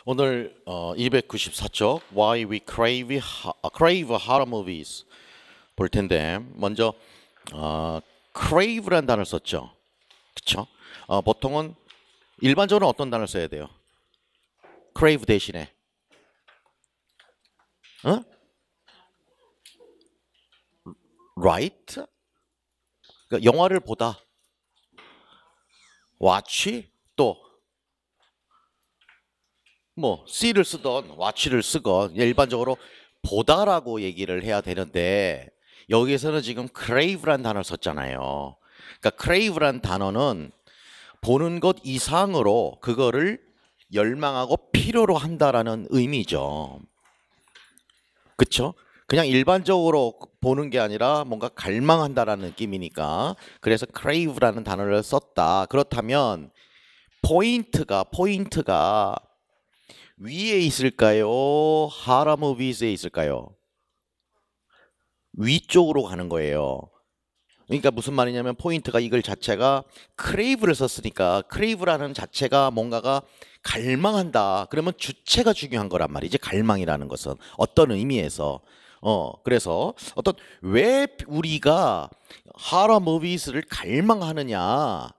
오늘 294쪽 Why We Crave Horror Movies 볼 텐데 먼저 crave란 단어를 썼죠. 그쵸? 보통은 일반적으로 어떤 단어를 써야 돼요? crave 대신에 right? 그러니까 영화를 보다 watch 또 뭐 see를 쓰던 watch를 쓰건 일반적으로 보다라고 얘기를 해야 되는데 여기에서는 지금 crave란 단어를 썼잖아요. 그러니까 crave란 단어는 보는 것 이상으로 그거를 열망하고 필요로 한다라는 의미죠. 그쵸? 그냥 일반적으로 보는 게 아니라 뭔가 갈망한다라는 느낌이니까 그래서 crave라는 단어를 썼다. 그렇다면 포인트가 위에 있을까요? 하라 무비스에 있을까요? 위쪽으로 가는 거예요. 그러니까 무슨 말이냐면 포인트가 이글 자체가 crave를 썼으니까 crave라는 자체가 뭔가가 갈망한다. 그러면 주체가 중요한 거란 말이지. 갈망이라는 것은 어떤 의미에서 그래서 어떤 왜 우리가 하라 무비스를 갈망하느냐라는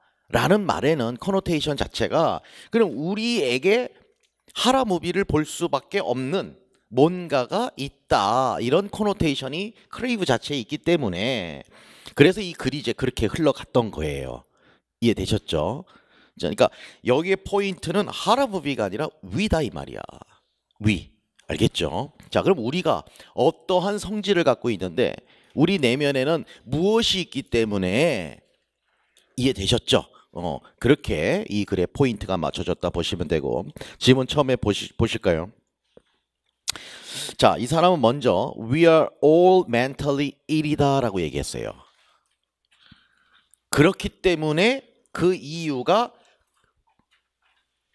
말에는 커노테이션 자체가 그럼 우리에게 하라 무비를 볼 수밖에 없는 뭔가가 있다. 이런 코노테이션이 크레이브 자체에 있기 때문에 그래서 이 글이 이제 그렇게 흘러갔던 거예요. 이해되셨죠? 자, 그러니까 여기에 포인트는 하라 무비가 아니라 위다 이 말이야. 위. 알겠죠? 자, 그럼 우리가 어떠한 성질을 갖고 있는데 우리 내면에는 무엇이 있기 때문에 이해되셨죠? 그렇게 이 글의 포인트가 맞춰졌다 보시면 되고 지문 처음에 보실까요? 자, 이 사람은 먼저 We are all mentally ill이다 라고 얘기했어요. 그렇기 때문에 그 이유가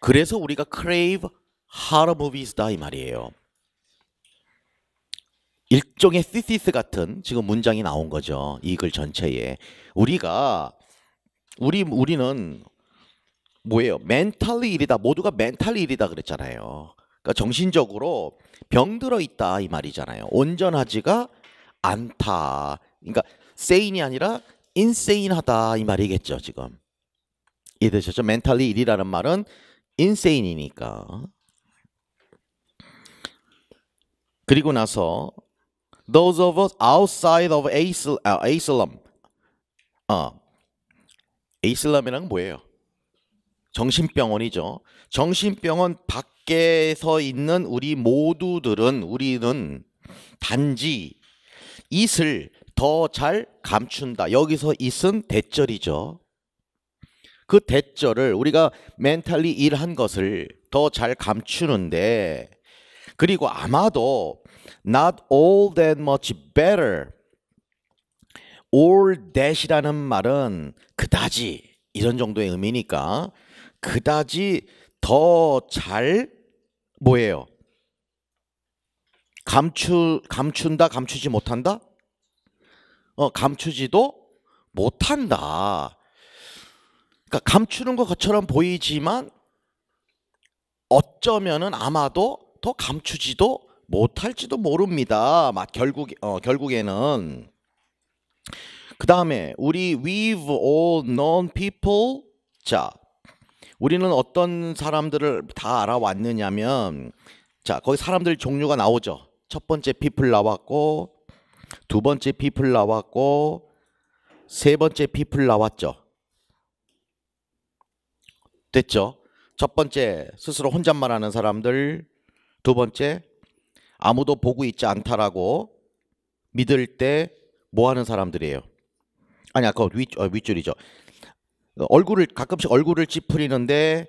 그래서 우리가 crave horror movies다 이 말이에요. 일종의 thesis 같은 지금 문장이 나온 거죠. 이 글 전체에 우리는 뭐예요? 멘탈리 일이다. 모두가 멘탈리 일이다 그랬잖아요. 그러니까 정신적으로 병들어 있다 이 말이잖아요. 온전하지가 않다. 그러니까 sane이 아니라 insane하다 이 말이겠죠 지금. 이해되셨죠? 멘탈리 일이라는 말은 insane이니까. 그리고 나서 those of us outside of Islam. 이슬람이란 뭐예요? 정신병원이죠. 정신병원 밖에서 있는 우리는 단지 it을 더 잘 감춘다. 여기서 it은 대절이죠. 그 대절을 우리가 멘탈리 일한 것을 더 잘 감추는데 그리고 아마도 not all that much better all that이라는 말은 그다지 이런 정도의 의미니까 그다지 더 잘 뭐예요? 감춘다, 감추지 못한다? 감추지도 못한다. 그러니까 감추는 것처럼 보이지만 어쩌면은 아마도 더 감추지도 못할지도 모릅니다. 결국에는 그 다음에 we've all known people. 자, 우리는 어떤 사람들을 다 알아왔느냐면 자, 거기 사람들 종류가 나오죠. 첫 번째 people 나왔고 두 번째 people 나왔고 세 번째 people 나왔죠. 됐죠? 첫 번째 스스로 혼잣말하는 사람들, 두 번째 아무도 보고 있지 않다라고 믿을 때 뭐 하는 사람들이에요? 아니 아까 윗줄이죠. 가끔씩 얼굴을 찌푸리는데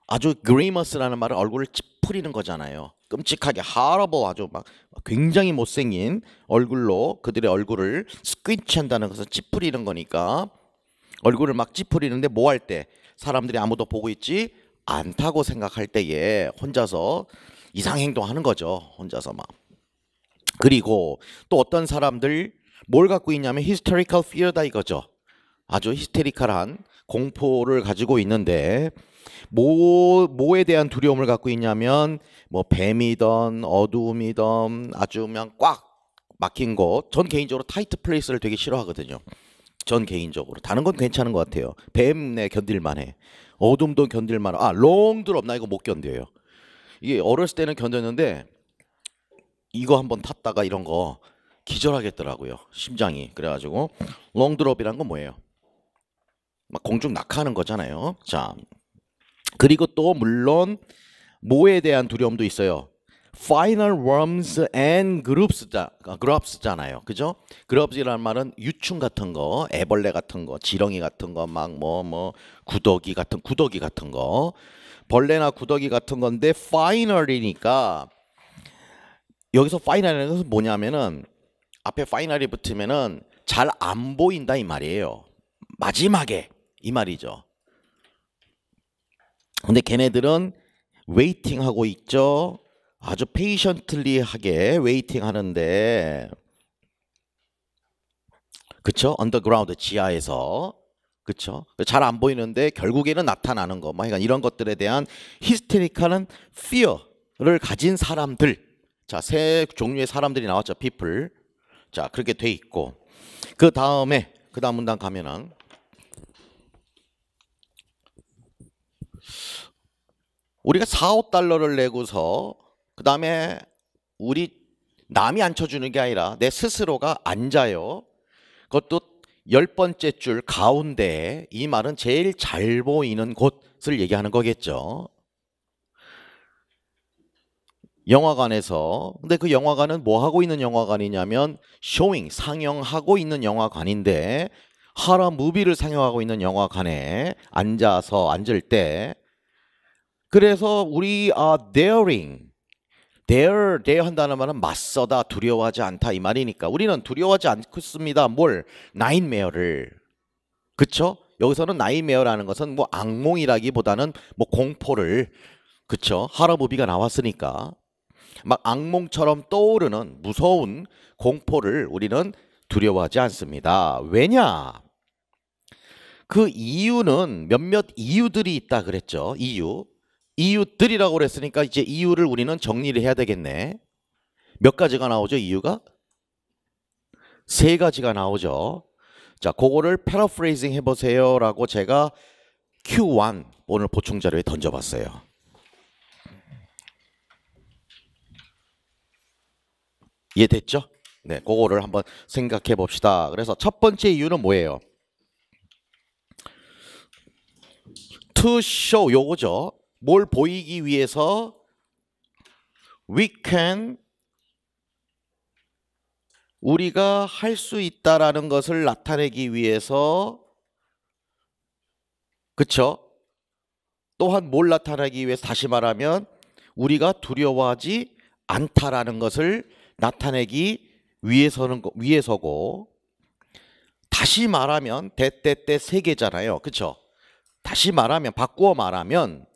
아주 grimace라는 말은 얼굴을 찌푸리는 거잖아요. 끔찍하게 horrible 아주 막 굉장히 못생긴 얼굴로 그들의 얼굴을 squinch 한다는 것은 찌푸리는 거니까 얼굴을 막 찌푸리는데 뭐 할 때? 사람들이 아무도 보고 있지 않다고 생각할 때에 혼자서 이상행동하는 거죠. 혼자서 막. 그리고 또 어떤 사람들 뭘 갖고 있냐면 hysterical fear다 이거죠. 아주 히스테리컬한 공포를 가지고 있는데 뭐에 대한 두려움을 갖고 있냐면 뭐 뱀이든 어두움이든 아주 그냥 꽉 막힌 곳. 전 개인적으로 타이트 플레이스를 되게 싫어하거든요. 전 개인적으로. 다른 건 괜찮은 것 같아요. 뱀내 견딜만해. 어둠도 견딜만해. 롱드롭 나 이거 못 견뎌요. 이게 어렸을 때는 견뎠는데 이거 한번 탔다가 이런 거 기절하겠더라고요. 심장이. 그래가지고 롱드롭이란 건 뭐예요? 막 공중 낙하하는 거잖아요. 자, 그리고 또 물론 뭐에 대한 두려움도 있어요. Final worms and grubs잖아요. 그죠? grubs이라는 말은 유충 같은 거, 애벌레 같은 거, 지렁이 같은 거, 막 구더기 같은 거. 벌레나 구더기 같은 건데 final이니까 여기서 final이라는 것은 뭐냐면은 앞에 final이 붙으면은 잘 안 보인다 이 말이에요. 마지막에 이 말이죠. 근데 걔네들은 웨이팅 하고 있죠. 아주 페이션틀리하게 웨이팅 하는데, 그쵸? 언더그라운드 지하에서, 그쵸? 잘 안 보이는데 결국에는 나타나는 거, 그러니까 이런 것들에 대한 히스테리컬한 fear를 가진 사람들. 자, 세 종류의 사람들이 나왔죠. people. 자, 그렇게 돼 있고, 그 다음 문단 가면은 우리가 4, 5달러를 내고서 그 다음에 우리 남이 앉혀주는 게 아니라 내 스스로가 앉아요. 그것도 10번째 줄 가운데. 이 말은 제일 잘 보이는 곳을 얘기하는 거겠죠. 영화관에서. 근데 그 영화관은 뭐 하고 있는 영화관이냐면 쇼잉, 상영하고 있는 영화관인데 하러 무비를 상영하고 있는 영화관에 앉을 때, 그래서 우리 daring, dare 한다는 말은 맞서다, 두려워하지 않다 이 말이니까 우리는 두려워하지 않습니다. 뭘? 나인메어를. 그쵸? 여기서는 나인메어라는 것은 뭐 악몽이라기보다는 뭐 공포를, 그쵸? 하러무비가 나왔으니까 막 악몽처럼 떠오르는 무서운 공포를 우리는 두려워하지 않습니다. 왜냐? 그 이유는 몇몇 이유들이 있다 그랬죠. 이유들이라고 그랬으니까 이제 이유를 우리는 정리를 해야 되겠네. 몇 가지가 나오죠, 이유가? 3가지가 나오죠. 자, 그거를 패러프레이징 해보세요 라고 제가 Q1 오늘 보충 자료에 던져봤어요. 이해됐죠? 네, 그거를 한번 생각해 봅시다. 그래서 첫 번째 이유는 뭐예요? To show, 요거죠. 뭘 보이기 위해서 우리가 할 수 있다라는 것을 나타내기 위해서, 그쵸? 또한 뭘 나타내기 위해서, 다시 말하면 우리가 두려워하지 않다라는 것을 나타내기 위해서고, 다시 말하면 대때때 3개잖아요. 그쵸? 다시 말하면, 바꾸어 말하면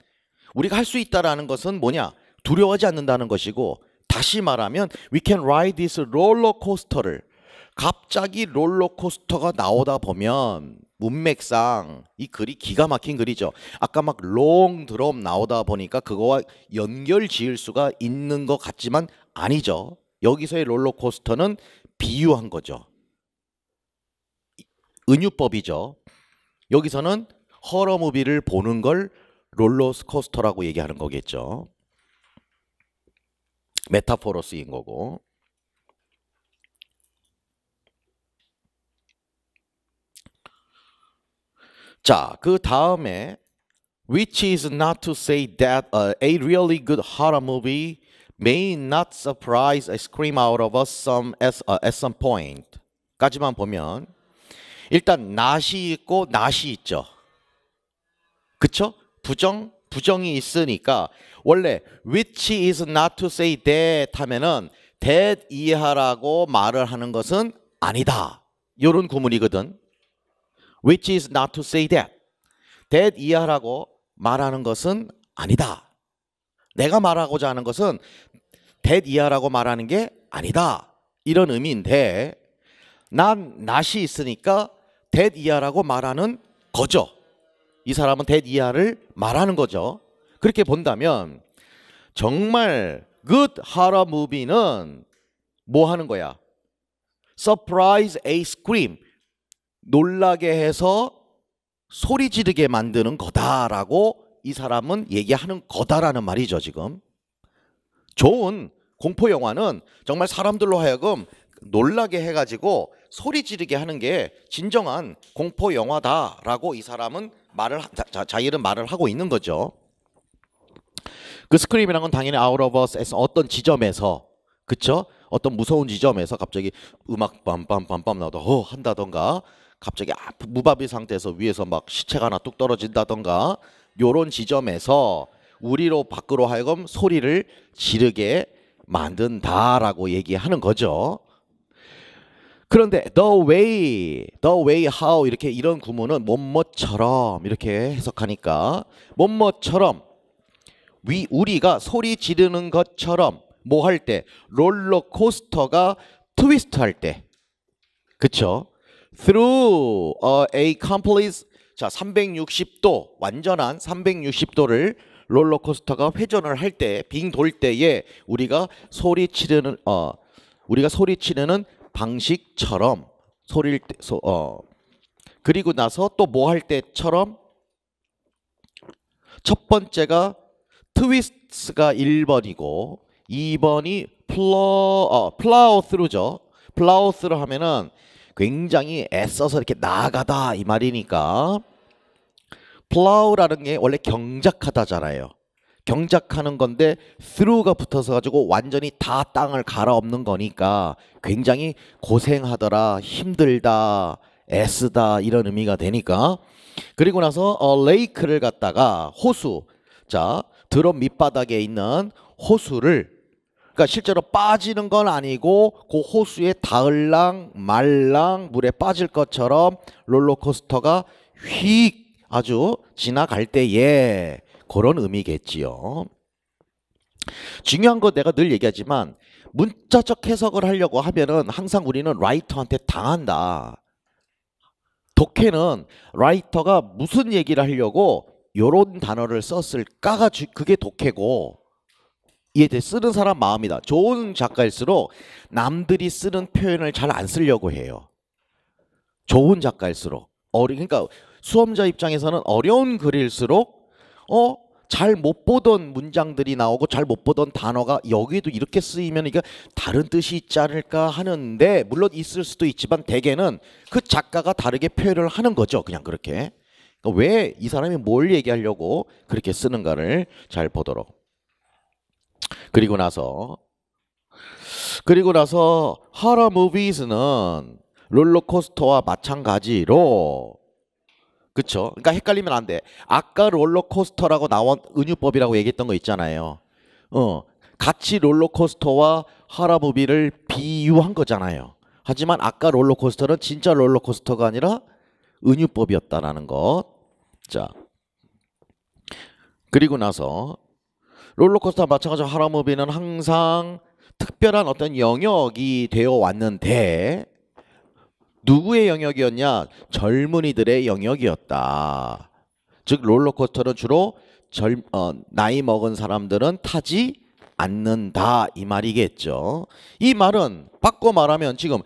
우리가 할 수 있다라는 것은 뭐냐? 두려워하지 않는다는 것이고, 다시 말하면 we can ride this roller coaster를, 갑자기 롤러코스터가 나오다 보면 문맥상 이 글이 기가 막힌 글이죠. 아까 막 롱드롭 나오다 보니까 그거와 연결 지을 수가 있는 것 같지만 아니죠. 여기서의 롤러코스터는 비유한 거죠. 은유법이죠. 여기서는 허러무비를 보는 걸 롤러코스터라고 얘기하는 거겠죠. 메타포로 쓰인 거고. 자, 그 다음에 which is not to say that a really good horror movie may not surprise a scream out of us at some point 까지만 보면, 일단 not이 있고 not이 있죠. 그쵸? 부정이 있으니까 원래 which is not to say that 하면은 that 이하라고 말을 하는 것은 아니다. 이런 구문이거든. which is not to say that. that 이하라고 말하는 것은 아니다. 내가 말하고자 하는 것은 that 이하라고 말하는 게 아니다. 이런 의미인데 난 not이 있으니까 that 이하라고 말하는 거죠. 이 사람은 that year를 말하는 거죠. 그렇게 본다면 정말 good horror movie는 뭐 하는 거야? surprise a scream, 놀라게 해서 소리 지르게 만드는 거다라고 이 사람은 얘기하는 거다라는 말이죠. 지금 좋은 공포 영화는 정말 사람들로 하여금 놀라게 해가지고 소리 지르게 하는 게 진정한 공포 영화다라고 이 사람은 자기는 말을 하고 있는 거죠. 그 스크림이란 건 당연히 out of us에서 어떤 지점에서, 그쵸? 어떤 무서운 지점에서 갑자기 음악 빰빰빰빰 나오다 한다던가, 갑자기 무방비 상태에서 위에서 막 시체가 하나 뚝 떨어진다던가, 요런 지점에서 우리로 밖으로 하여금 소리를 지르게 만든다라고 얘기하는 거죠. 그런데 the way how 이렇게 이런 구문은 뭐뭐처럼 이렇게 해석하니까 뭐뭐처럼 우리가 소리 지르는 것처럼 뭐 할 때? 롤러코스터가 트위스트 할 때, 그쵸? through a complete, 자 360도, 완전한 360도를 롤러코스터가 회전을 할 때, 빙 돌 때에 우리가 소리 지르는 방식처럼 소리를 그리고 나서 또 뭐 할 때처럼, 첫 번째가 트위스트가 1번이고 2번이 플라우 스루죠. 플라우 스루 하면은 굉장히 애써서 이렇게 나아가다 이 말이니까, 플라우라는 게 원래 경작하다잖아요. 경작하는 건데 through가 붙어서 가지고 완전히 다 땅을 갈아엎는 거니까 굉장히 고생하더라, 힘들다, 애쓰다 이런 의미가 되니까. 그리고 나서 레이크를 갖다가 호수, 자 드럼 밑바닥에 있는 호수를, 그러니까 실제로 빠지는 건 아니고 그 호수에 닿을랑 말랑 물에 빠질 것처럼 롤러코스터가 휙 아주 지나갈 때에 그런 의미겠지요. 중요한 거 내가 늘 얘기하지만 문자적 해석을 하려고 하면은 항상 우리는 라이터한테 당한다. 독해는 라이터가 무슨 얘기를 하려고 요런 단어를 썼을까가 그게 독해고, 이해 쓰는 사람 마음이다. 좋은 작가일수록 남들이 쓰는 표현을 잘 안 쓰려고 해요. 좋은 작가일수록 그러니까 수험자 입장에서는 어려운 글일수록 잘 못 보던 문장들이 나오고 잘 못 보던 단어가 여기도 이렇게 쓰이면 이게 다른 뜻이 있지 않을까 하는데, 물론 있을 수도 있지만 대개는 그 작가가 다르게 표현을 하는 거죠. 그냥 그렇게. 그러니까 왜 이 사람이 뭘 얘기하려고 그렇게 쓰는가를 잘 보도록. 그리고 나서 하러 무비즈는 롤러코스터와 마찬가지로, 그쵸? 그러니까 헷갈리면 안 돼. 아까 롤러코스터라고 나온 은유법이라고 얘기했던 거 있잖아요. 같이 롤러코스터와 하라무비를 비유한 거잖아요. 하지만 아까 롤러코스터는 진짜 롤러코스터가 아니라 은유법이었다라는 것. 자, 그리고 나서 롤러코스터와 마찬가지로 하라무비는 항상 특별한 어떤 영역이 되어 왔는데, 누구의 영역이었냐? 젊은이들의 영역이었다. 즉 롤러코스터는 주로 나이 먹은 사람들은 타지 않는다 이 말이겠죠. 이 말은 바꿔 말하면 지금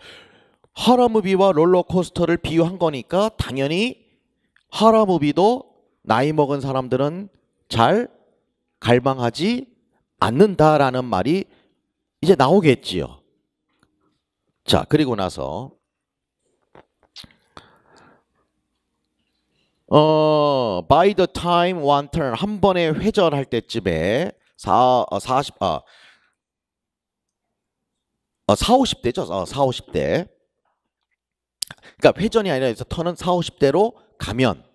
하라무비와 롤러코스터를 비유한 거니까 당연히 하라무비도 나이 먹은 사람들은 잘 갈망하지 않는다라는 말이 이제 나오겠지요. 자, 그리고 나서 by the time one turn, 한 번에 회전할 때쯤에 50대죠. 50대. 그러니까 회전이 아니라 턴은 50대로 가면,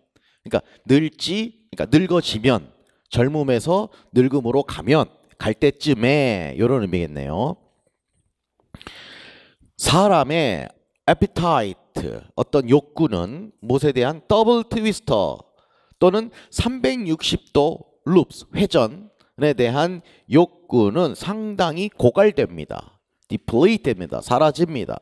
그러니까 늙어지면, 젊음에서 늙음으로 갈 때쯤에 이런 의미겠네요. 사람의 appetite, 어떤 욕구는 무엇에 대한 더블 트위스터 또는 360도 loops, 회전에 대한 욕구는 상당히 고갈됩니다. deplete 됩니다. 사라집니다.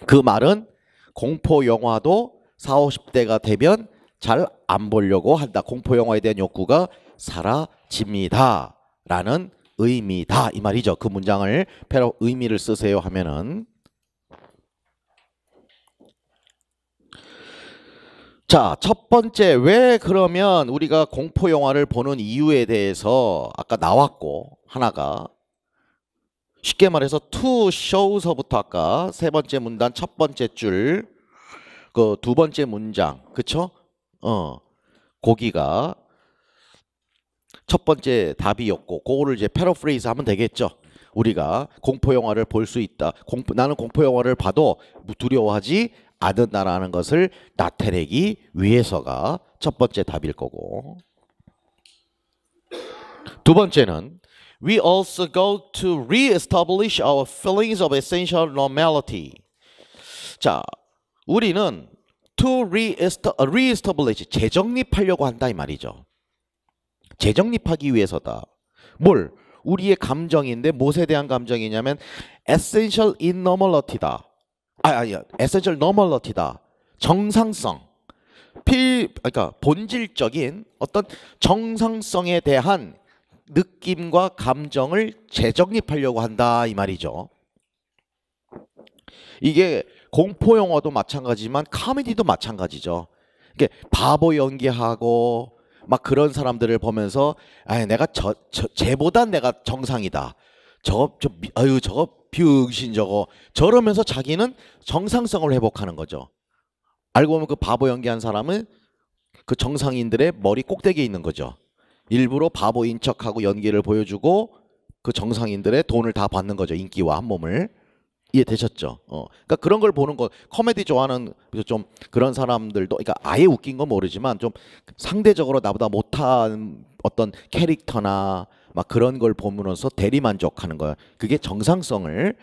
그 말은 공포 영화도 4, 50대가 되면 잘 안 보려고 한다. 공포 영화에 대한 욕구가 사라집니다. 라는 의미다. 이 말이죠. 그 문장을 의미를 쓰세요 하면은 자, 첫 번째 왜 그러면 우리가 공포 영화를 보는 이유에 대해서 아까 나왔고 하나가 쉽게 말해서 to show서부터 아까 세 번째 문단 첫 번째 줄 그 두 번째 문장 그쵸? 거기가 첫 번째 답이었고 그거를 이제 패러프레이즈 하면 되겠죠. 우리가 공포 영화를 볼 수 있다. 나는 공포 영화를 봐도 두려워하지 않는다라는 것을 나타내기 위해서가 첫 번째 답일 거고. 두 번째는 We also go to re-establish our feelings of essential normality. 자, 우리는 to re-establish, 재정립하려고 한다 이 말이죠. 재정립하기 위해서다. 뭘? 우리의 감정인데 무엇에 대한 감정이냐면 essential normality다. 아니야, essential normality다. 정상성. 그러니까 본질적인 어떤 정상성에 대한 느낌과 감정을 재정립하려고 한다 이 말이죠. 이게 공포 영화도 마찬가지지만 코미디도 마찬가지죠. 이게 바보 연기하고 막 그런 사람들을 보면서 내가 쟤보단 내가 정상이다. 저거 병신 저러면서 자기는 정상성을 회복하는 거죠. 알고 보면 그 바보 연기한 사람은 그 정상인들의 머리 꼭대기에 있는 거죠. 일부러 바보인 척하고 연기를 보여주고 그 정상인들의 돈을 다 받는 거죠. 인기와 한 몸을. 이해되셨죠? 그러니까 그런 걸 보는 거 코미디 좋아하는 좀 그런 사람들도 그러니까 아예 웃긴 건 모르지만 좀 상대적으로 나보다 못한 어떤 캐릭터나 막 그런 걸 보면서 대리만족하는 거야. 그게 정상성을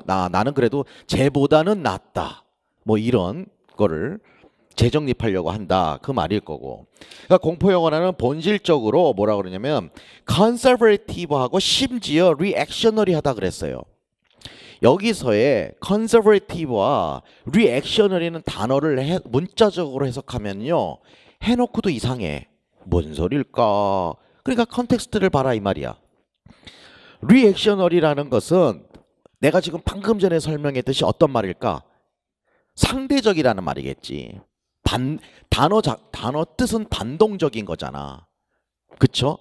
나는 그래도 쟤보다는 낫다. 뭐 이런 거를 재정립하려고 한다. 그 말일 거고. 그러니까 공포 영화는 본질적으로 뭐라 그러냐면 컨서버티브하고 심지어 리액셔너리하다 그랬어요. 여기서의 컨서버티브와 리액셔너리는 단어를 문자적으로 해석하면요. 해놓고도 이상해. 뭔 소릴까? 그러니까 컨텍스트를 봐라 이 말이야. 리액셔너리라는 것은 내가 지금 방금 전에 설명했듯이 어떤 말일까? 상대적이라는 말이겠지. 단어 뜻은 반동적인 거잖아. 그쵸?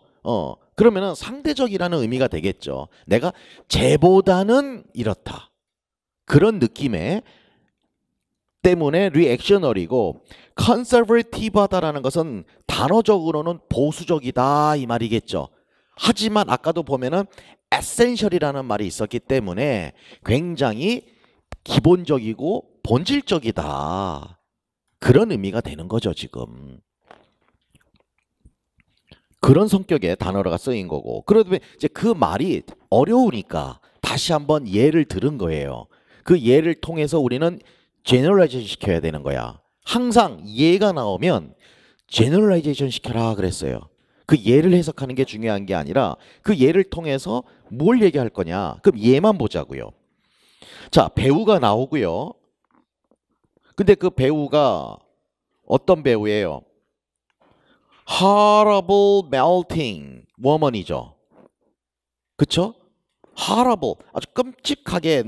그러면은 상대적이라는 의미가 되겠죠. 내가 쟤보다는 이렇다. 그런 느낌의 때문에 리액셔너리고 컨서버티브하다라는 것은 단어적으로는 보수적이다 이 말이겠죠. 하지만 아까도 보면은 에센셜이라는 말이 있었기 때문에 굉장히 기본적이고 본질적이다. 그런 의미가 되는 거죠, 지금. 그런 성격의 단어가 쓰인 거고. 그러면 이제 그 말이 어려우니까 다시 한번 예를 들은 거예요. 그 예를 통해서 우리는 제너럴라이제이션 시켜야 되는 거야. 항상 예가 나오면 제너럴라이제이션 시켜라 그랬어요. 그 예를 해석하는 게 중요한 게 아니라 그 예를 통해서 뭘 얘기할 거냐. 그럼 예만 보자고요. 자, 배우가 나오고요. 근데 그 배우가 어떤 배우예요? Horrible melting woman이죠. 그쵸? Horrible, 아주 끔찍하게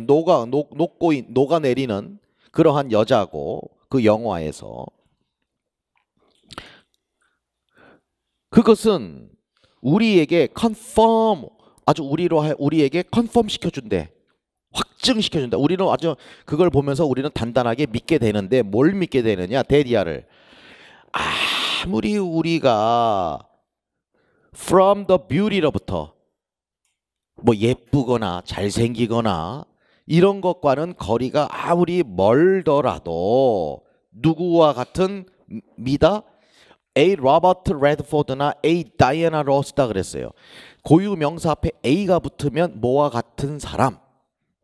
녹아내리는 그러한 여자고 그 영화에서 그것은 우리에게 confirm, 아주 우리에게 confirm 시켜준대. 확증시켜준다. 우리는 아주 그걸 보면서 우리는 단단하게 믿게 되는데 뭘 믿게 되느냐? 데디아를. 아무리 우리가 from the beauty로부터 뭐 예쁘거나 잘생기거나 이런 것과는 거리가 아무리 멀더라도 누구와 같은 미다? A. 로버트 레드포드나 A. 다이애나 로스다 그랬어요. 고유 명사 앞에 A가 붙으면 뭐와 같은 사람.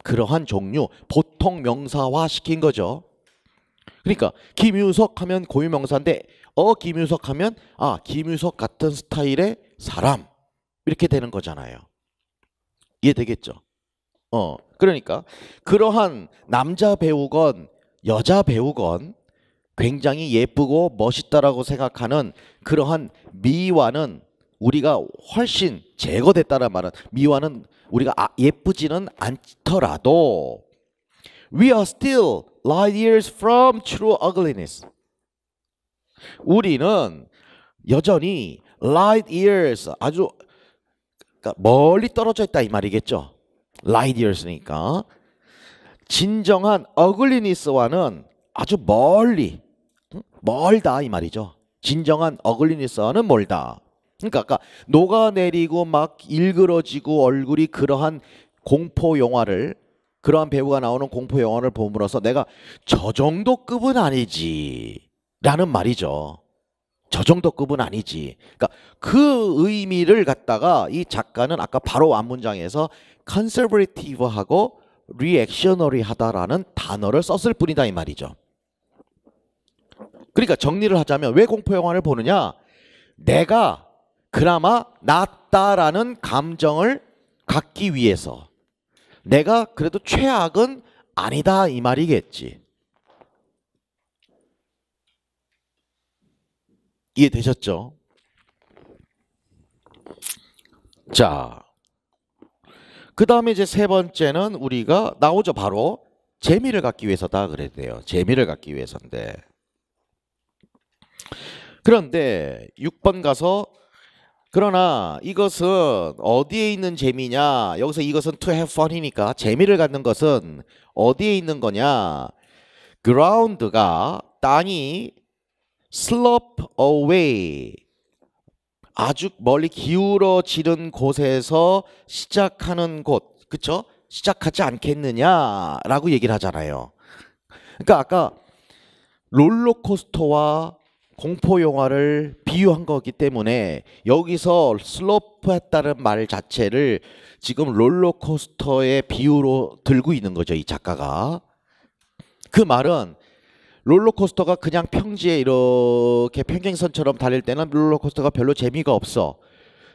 그러한 종류, 보통 명사화 시킨 거죠. 그러니까 김유석 하면 고유명사인데 김유석 하면 김유석 같은 스타일의 사람 이렇게 되는 거잖아요. 이해되겠죠? 그러니까 그러한 남자 배우건 여자 배우건 굉장히 예쁘고 멋있다라고 생각하는 그러한 미화는 우리가 훨씬 제거됐다는 말은 미화는 우리가 예쁘지는 않더라도 we are still light years from true ugliness. 우리는 여전히 light years 아주 멀리 떨어져 있다 이 말이겠죠. light years니까 진정한 ugliness와는 아주 멀다 이 말이죠. 진정한 ugliness와는 멀다. 그러니까 아까 녹아내리고 막 일그러지고 얼굴이 그러한 공포 영화를 그러한 배우가 나오는 공포 영화를 보므로써 내가 저 정도 급은 아니지 라는 말이죠. 저 정도 급은 아니지. 그러니까 그 의미를 갖다가 이 작가는 아까 바로 앞문장에서 conservative하고 reactionary하다라는 단어를 썼을 뿐이다 이 말이죠. 그러니까 정리를 하자면 왜 공포 영화를 보느냐? 내가 그나마 낫다라는 감정을 갖기 위해서 내가 그래도 최악은 아니다 이 말이겠지. 이해되셨죠? 자, 그 다음에 이제 세 번째는 우리가 나오죠. 바로 재미를 갖기 위해서다 그래야 돼요. 재미를 갖기 위해서인데. 그런데 6번 가서 그러나 이것은 어디에 있는 재미냐? 여기서 이것은 to have fun이니까 재미를 갖는 것은 어디에 있는 거냐? ground가 땅이 slope away 아주 멀리 기울어지는 곳에서 시작하는 곳, 그쵸? 시작하지 않겠느냐라고 얘기를 하잖아요. 그러니까 아까 롤러코스터와 공포 영화를 비유한 거기 때문에 여기서 슬로프했다는 말 자체를 지금 롤러코스터의 비유로 들고 있는 거죠, 이 작가가. 그 말은 롤러코스터가 그냥 평지에 이렇게 평행선처럼 달릴 때는 롤러코스터가 별로 재미가 없어.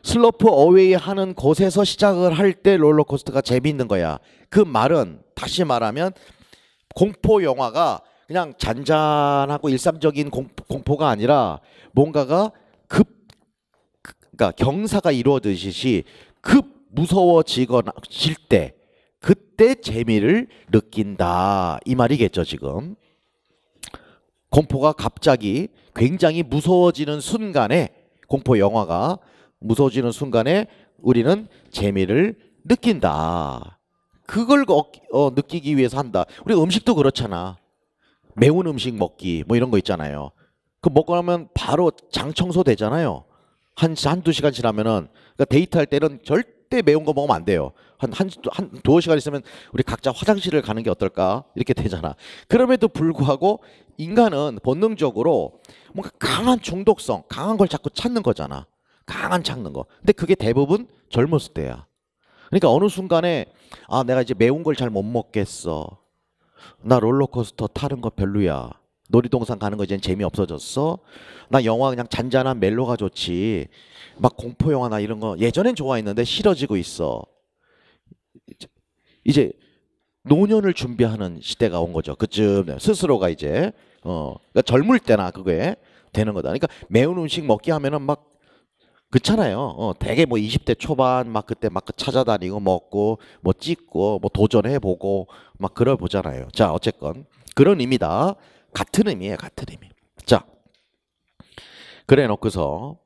슬로프 어웨이 하는 곳에서 시작을 할 때 롤러코스터가 재미있는 거야. 그 말은 다시 말하면 공포 영화가 그냥 잔잔하고 일상적인 공포가 아니라 뭔가가 그러니까 경사가 이루어지듯이 급 무서워질 때 그때 재미를 느낀다 이 말이겠죠. 지금 공포가 갑자기 굉장히 무서워지는 순간에 공포 영화가 무서워지는 순간에 우리는 재미를 느낀다. 그걸 느끼기 위해서 한다. 우리 음식도 그렇잖아. 매운 음식 먹기 뭐 이런 거 있잖아요. 그 먹고 나면 바로 장 청소 되잖아요. 한두 시간 지나면은. 그러니까 데이트할 때는 절대 매운 거 먹으면 안 돼요. 두어 시간 있으면 우리 각자 화장실을 가는 게 어떨까 이렇게 되잖아. 그럼에도 불구하고 인간은 본능적으로 뭔가 강한 중독성, 강한 걸 자꾸 찾는 거잖아. 강한 찾는 거. 근데 그게 대부분 젊었을 때야. 그러니까 어느 순간에 아 내가 이제 매운 걸 잘 못 먹겠어. 나 롤러코스터 타는 거 별로야. 놀이동산 가는 거 이젠 재미없어졌어. 나 영화 그냥 잔잔한 멜로가 좋지. 막 공포 영화나 이런 거 예전엔 좋아했는데 싫어지고 있어. 이제 노년을 준비하는 시대가 온 거죠. 그쯤 스스로가 이제 그러니까 젊을 때나 그게 되는 거다. 그러니까 매운 음식 먹기 하면은 막 그렇잖아요. 되게 뭐 20대 초반 막 그때 막 찾아다니고 먹고 뭐 찍고 뭐 도전해보고 막 그러 보잖아요. 자 어쨌건 그런 의미다. 같은 의미예요. 같은 의미. 자 그래 놓고서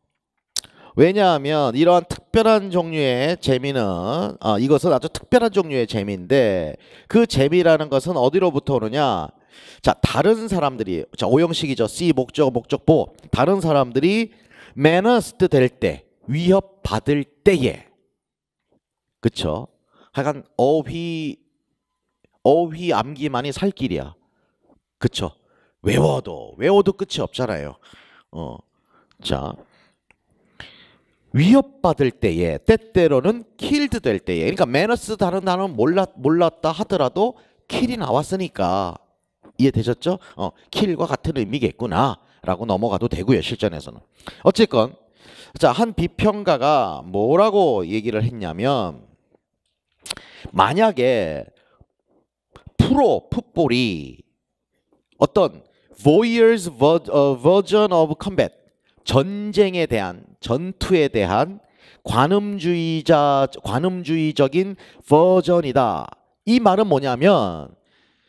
왜냐하면 이러한 특별한 종류의 재미는 이것은 아주 특별한 종류의 재미인데 그 재미라는 것은 어디로부터 오느냐. 자 다른 사람들이 자 오형식이죠. C 목적보 다른 사람들이 menaced 될 때 위협받을 때에 그쵸. 하여간 어휘 암기만이 살 길이야. 그쵸. 외워도 끝이 없잖아요. 자 위협받을 때에 때때로는 killed 될 때에 그러니까 menace 다른 단어는 몰랐다 하더라도 kill이 나왔으니까 이해되셨죠? kill과 같은 의미겠구나 라고 넘어가도 되고요. 실전에서는. 어쨌건 자, 한 비평가가 뭐라고 얘기를 했냐면 만약에 프로 풋볼이 어떤 Warrior's version of combat. 전쟁에 대한, 전투에 대한 관음주의적인 버전이다. 이 말은 뭐냐면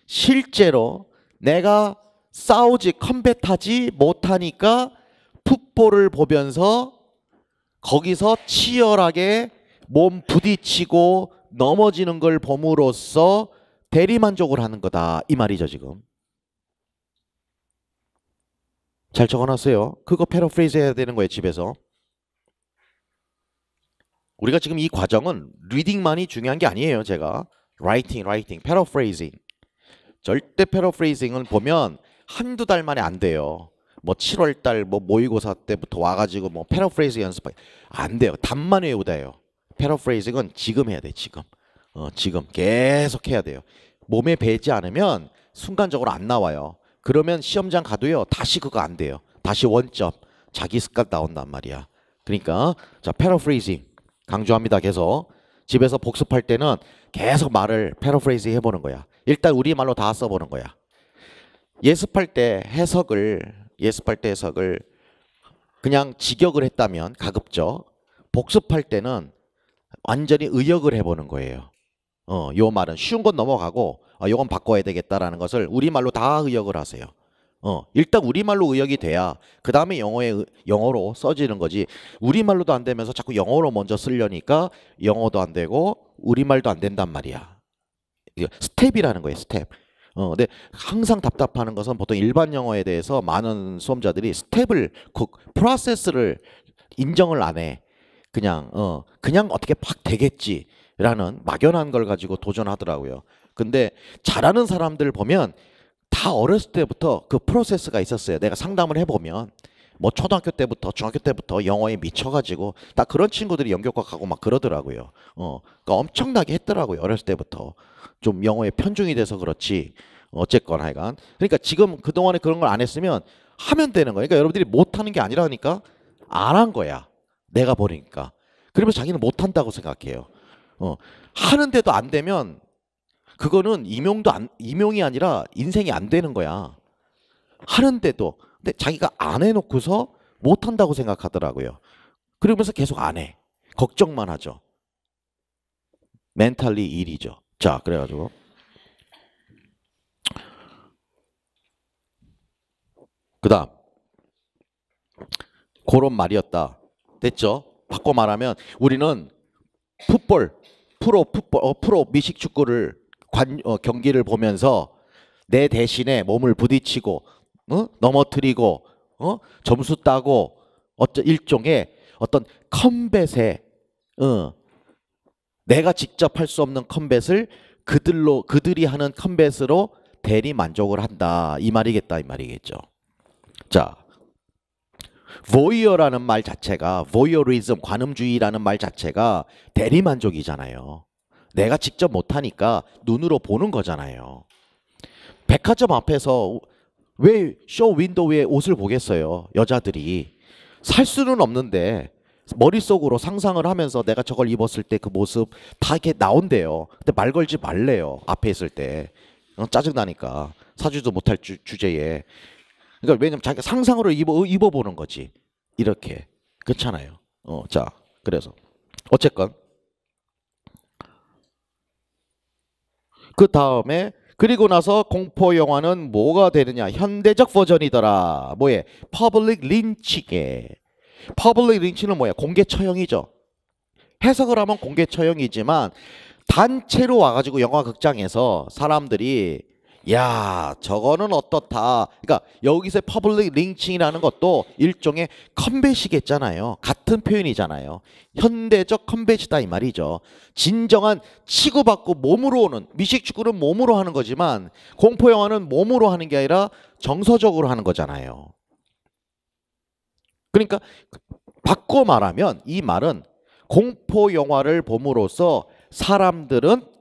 실제로 내가 싸우지 컴뱃하지 못하니까 풋볼을 보면서 거기서 치열하게 몸 부딪히고 넘어지는 걸 봄으로써 대리만족을 하는 거다. 이 말이죠 지금. 잘 적어놨어요. 그거 패러프레이즈 해야 되는 거예요 집에서. 우리가 지금 이 과정은 리딩만이 중요한 게 아니에요. 제가 라이팅, 패러프레이징. 절대 패러프레이징을 보면 한두 달 만에 안 돼요. 뭐 7월 달 뭐 모의고사 때부터 와가지고 뭐 패러프레이징 연습 안 돼요. 답만 외우다 해요. 패러프레이징은 지금 해야 돼. 지금. 지금 계속 해야 돼요. 몸에 배지 않으면 순간적으로 안 나와요. 그러면 시험장 가도요. 다시 그거 안 돼요. 다시 원점. 자기 습관 나온단 말이야. 그러니까 자 패러프레이징 강조합니다. 계속. 집에서 복습할 때는 계속 말을 패러프레이징 해보는 거야. 일단 우리말로 다 써보는 거야. 예습할 때 해석을 그냥 직역을 했다면 가급적 복습할 때는 완전히 의역을 해보는 거예요. 요 말은 쉬운 건 넘어가고 요건 바꿔야 되겠다라는 것을 우리말로 다 의역을 하세요. 일단 우리말로 의역이 돼야 그 다음에 영어로 써지는 거지. 우리말로도 안 되면서 자꾸 영어로 먼저 쓰려니까 영어도 안 되고 우리말도 안 된단 말이야. 이게 스텝이라는 거예요. 스텝. 근데 항상 답답하는 것은 보통 일반 영어에 대해서 많은 수험자들이 스텝을 프로세스를 인정을 안 해. 그냥 어떻게 팍 되겠지라는 막연한 걸 가지고 도전하더라고요. 근데 잘하는 사람들 보면 다 어렸을 때부터 그 프로세스가 있었어요. 내가 상담을 해보면 뭐 초등학교 때부터 중학교 때부터 영어에 미쳐가지고 딱 그런 친구들이 연극과 가고 막 그러더라고요. 그러니까 엄청나게 했더라고요. 어렸을 때부터 좀 영어에 편중이 돼서 그렇지. 어쨌거나 하여간 그러니까 지금 그동안에 그런 걸 안 했으면 하면 되는 거예요. 그러니까 여러분들이 못하는 게 아니라니까 안 한 거야. 내가 보니까. 그러면서 자기는 못한다고 생각해요. 하는데도 안 되면 그거는 임용이 아니라 인생이 안 되는 거야. 하는데도 근데 자기가 안 해놓고서 못한다고 생각하더라고요. 그러면서 계속 안 해. 걱정만 하죠. 멘탈리 일이죠. 자, 그래가지고 그 다음 그런 말이었다. 됐죠? 바꿔 말하면 우리는 프로 미식축구를 경기를 보면서 내 대신에 몸을 부딪히고 넘어뜨리고 점수 따고 일종의 어떤 컴뱃에 내가 직접 할 수 없는 컴뱃을 그들이 하는 컴뱃으로 대리 만족을 한다. 이 말이겠다. 이 말이겠죠. 자, voyeur라는 말 자체가 voyeurism, 관음주의라는 말 자체가 대리만족이잖아요. 내가 직접 못하니까 눈으로 보는 거잖아요. 백화점 앞에서 왜 쇼 윈도우에 옷을 보겠어요? 여자들이. 살 수는 없는데 머릿속으로 상상을 하면서 내가 저걸 입었을 때 그 모습 다 이렇게 나온대요. 근데 말 걸지 말래요. 앞에 있을 때. 짜증나니까. 사주도 못할 주제에. 그러니까 왜냐면 자기가 상상으로 입어보는 거지. 이렇게. 그렇잖아요. 자, 그래서 어쨌건 그 다음에 그리고 나서 공포 영화는 뭐가 되느냐? 현대적 버전이더라. 뭐예? 퍼블릭 린치게. 퍼블릭 린치는 뭐야? 공개 처형이죠. 해석을 하면 공개 처형이지만 단체로 와가지고 영화 극장에서 사람들이 야 저거는 어떻다. 그러니까 여기서 퍼블릭 린칭이라는 것도 일종의 컴뱃이겠잖아요. 같은 표현이잖아요. 현대적 컴뱃이다 이 말이죠. 진정한 치고받고 몸으로 오는 미식축구는 몸으로 하는 거지만 공포영화는 몸으로 하는 게 아니라 정서적으로 하는 거잖아요. 그러니까 바꿔 말하면 이 말은 공포영화를 봄으로써 사람들은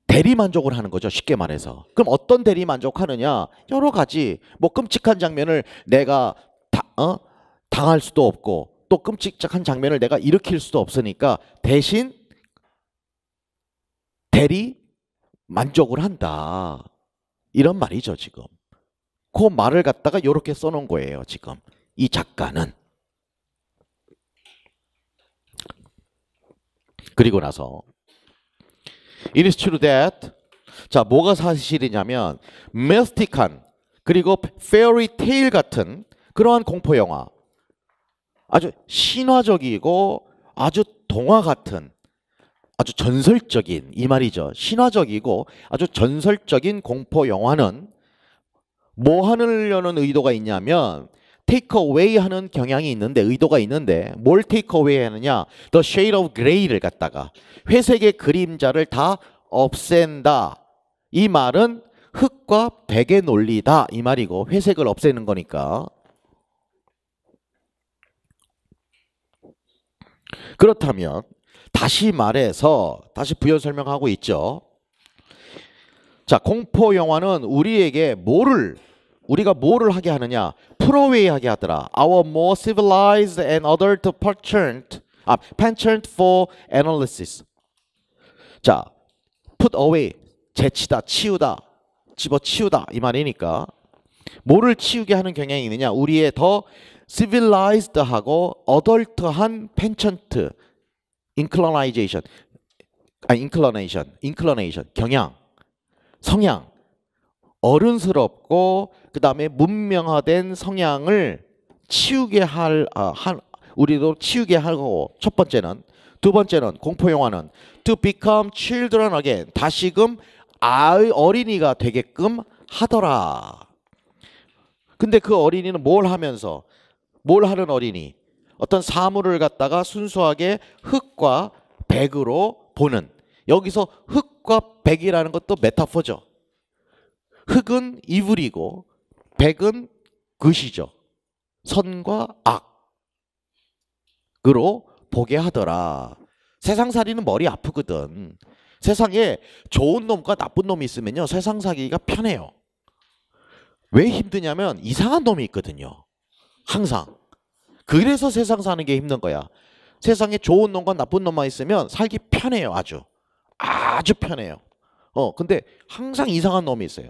대리만족을 하는 거죠. 쉽게 말해서. 그럼 어떤 대리만족하느냐? 여러 가지. 뭐 끔찍한 장면을 내가 당할 수도 없고 또 끔찍한 장면을 내가 일으킬 수도 없으니까 대신 대리만족을 한다. 이런 말이죠, 지금. 그 말을 갖다가 이렇게 써놓은 거예요, 지금. 이 작가는. 그리고 나서 It is true that 자, 뭐가 사실이냐면 미스틱한 그리고 페어리 테일 같은 그러한 공포 영화, 아주 신화적이고 아주 동화 같은 아주 전설적인 이 말이죠. 신화적이고 아주 전설적인 공포 영화는 뭐 하려는 의도가 있냐면 테이크 어웨이 하는 경향이 있는데, 의도가 있는데 뭘 테이크 어웨이 하느냐, The Shade of Gray를 갖다가 회색의 그림자를 다 없앤다. 이 말은 흑과 백의 논리다 이 말이고, 회색을 없애는 거니까. 그렇다면 다시 말해서 다시 부연 설명하고 있죠. 자, 공포 영화는 우리에게 우리가 뭐를 하게 하느냐? 풀어웨이 하게 하더라. Our more civilized and adult penchant for analysis. 자, put away, 제치다, 치우다, 집어치우다 이 말이니까 뭐를 치우게 하는 경향이 있느냐? 우리의 더 civilized하고 adult한 penchant, inclination, 경향, 성향, 어른스럽고 그 다음에 문명화된 성향을 치우게 우리도 치우게 하고, 첫 번째는. 두 번째는 공포 영화는 to become children again, 다시금 어린이가 되게끔 하더라. 근데 그 어린이는 뭘 하는 어린이? 어떤 사물을 갖다가 순수하게 흑과 백으로 보는, 여기서 흑과 백이라는 것도 메타포죠. 흑은 이불이고 백은 굿이죠. 선과 악으로 보게 하더라. 세상살이는 머리 아프거든. 세상에 좋은 놈과 나쁜 놈이 있으면요, 세상 살기가 편해요. 왜 힘드냐면 이상한 놈이 있거든요. 항상. 그래서 세상 사는 게 힘든 거야. 세상에 좋은 놈과 나쁜 놈만 있으면 살기 편해요. 아주 편해요. 근데 항상 이상한 놈이 있어요.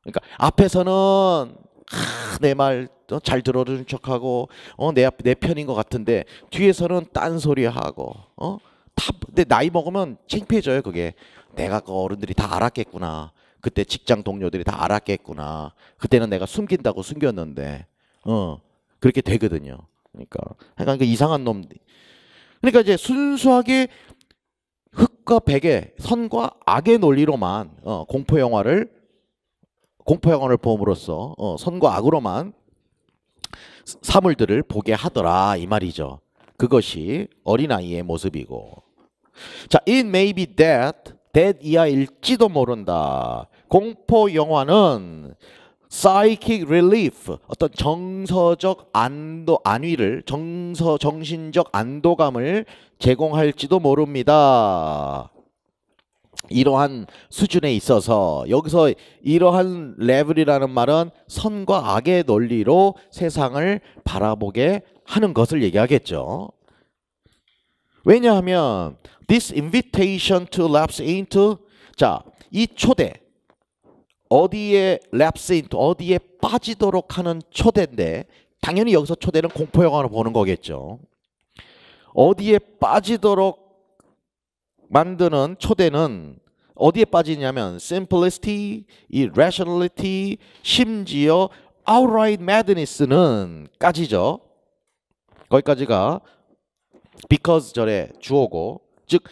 그러니까 앞에서는 내 말 잘 들어주는 척하고 내 편인 것 같은데 뒤에서는 딴소리하고 근데 나이 먹으면 창피해져요. 그게 내가 그 어른들이 다 알았겠구나. 그때 직장 동료들이 다 알았겠구나. 그때는 내가 숨긴다고 숨겼는데 그렇게 되거든요. 그러니까 그 이상한 놈. 그러니까 이제 순수하게 흑과 백의 선과 악의 논리로만 공포 영화를 봄으로써 선과 악으로만 사물들을 보게 하더라 이 말이죠. 그것이 어린아이의 모습이고. 자, it may be that 이하일지도 모른다. 공포 영화는 psychic relief, 어떤 정신적 안도감을 제공할지도 모릅니다. 이러한 수준에 있어서, 여기서 이러한 레벨이라는 말은 선과 악의 논리로 세상을 바라보게 하는 것을 얘기하겠죠. 왜냐하면 this invitation to lapse into, 자, 이 초대, 어디에 lapse into, 어디에 빠지도록 하는 초대인데, 당연히 여기서 초대는 공포 영화로 보는 거겠죠. 어디에 빠지도록 만드는 초대는 어디에 빠지냐면 simplicity, irrationality, 심지어 outright madness는 까지죠. 거기까지가 because 절의 주어고, 즉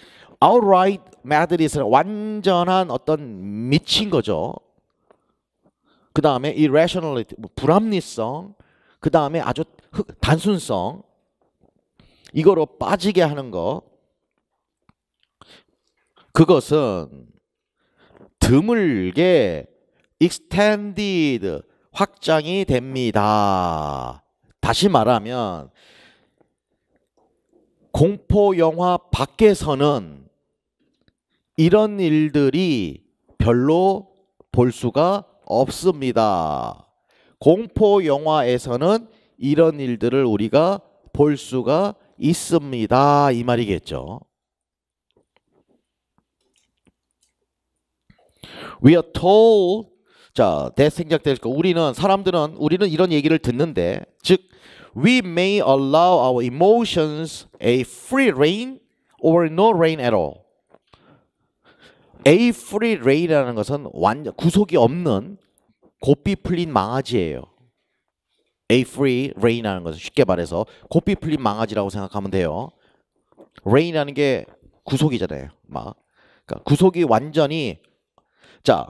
outright madness는 완전한 어떤 미친 거죠. 그 다음에 irrationality, 불합리성, 그 다음에 아주 단순성, 이거로 빠지게 하는 거, 그것은 드물게 extended, 확장이 됩니다. 다시 말하면 공포 영화 밖에서는 이런 일들이 별로 볼 수가 없습니다. 공포 영화에서는 이런 일들을 우리가 볼 수가 있습니다. 이 말이겠죠. We are told, 자, 대생략될 거. 우리는 이런 얘기를 듣는데, 즉 we may allow our emotions a free rein or no rein at all. a free rein이라는 것은 완전 구속이 없는 고삐 풀린 망아지예요. a free rein이라는 것은 쉽게 말해서 고삐 풀린 망아지라고 생각하면 돼요. rein이라는 게 구속이잖아요. 그러니까 구속이 완전히 자,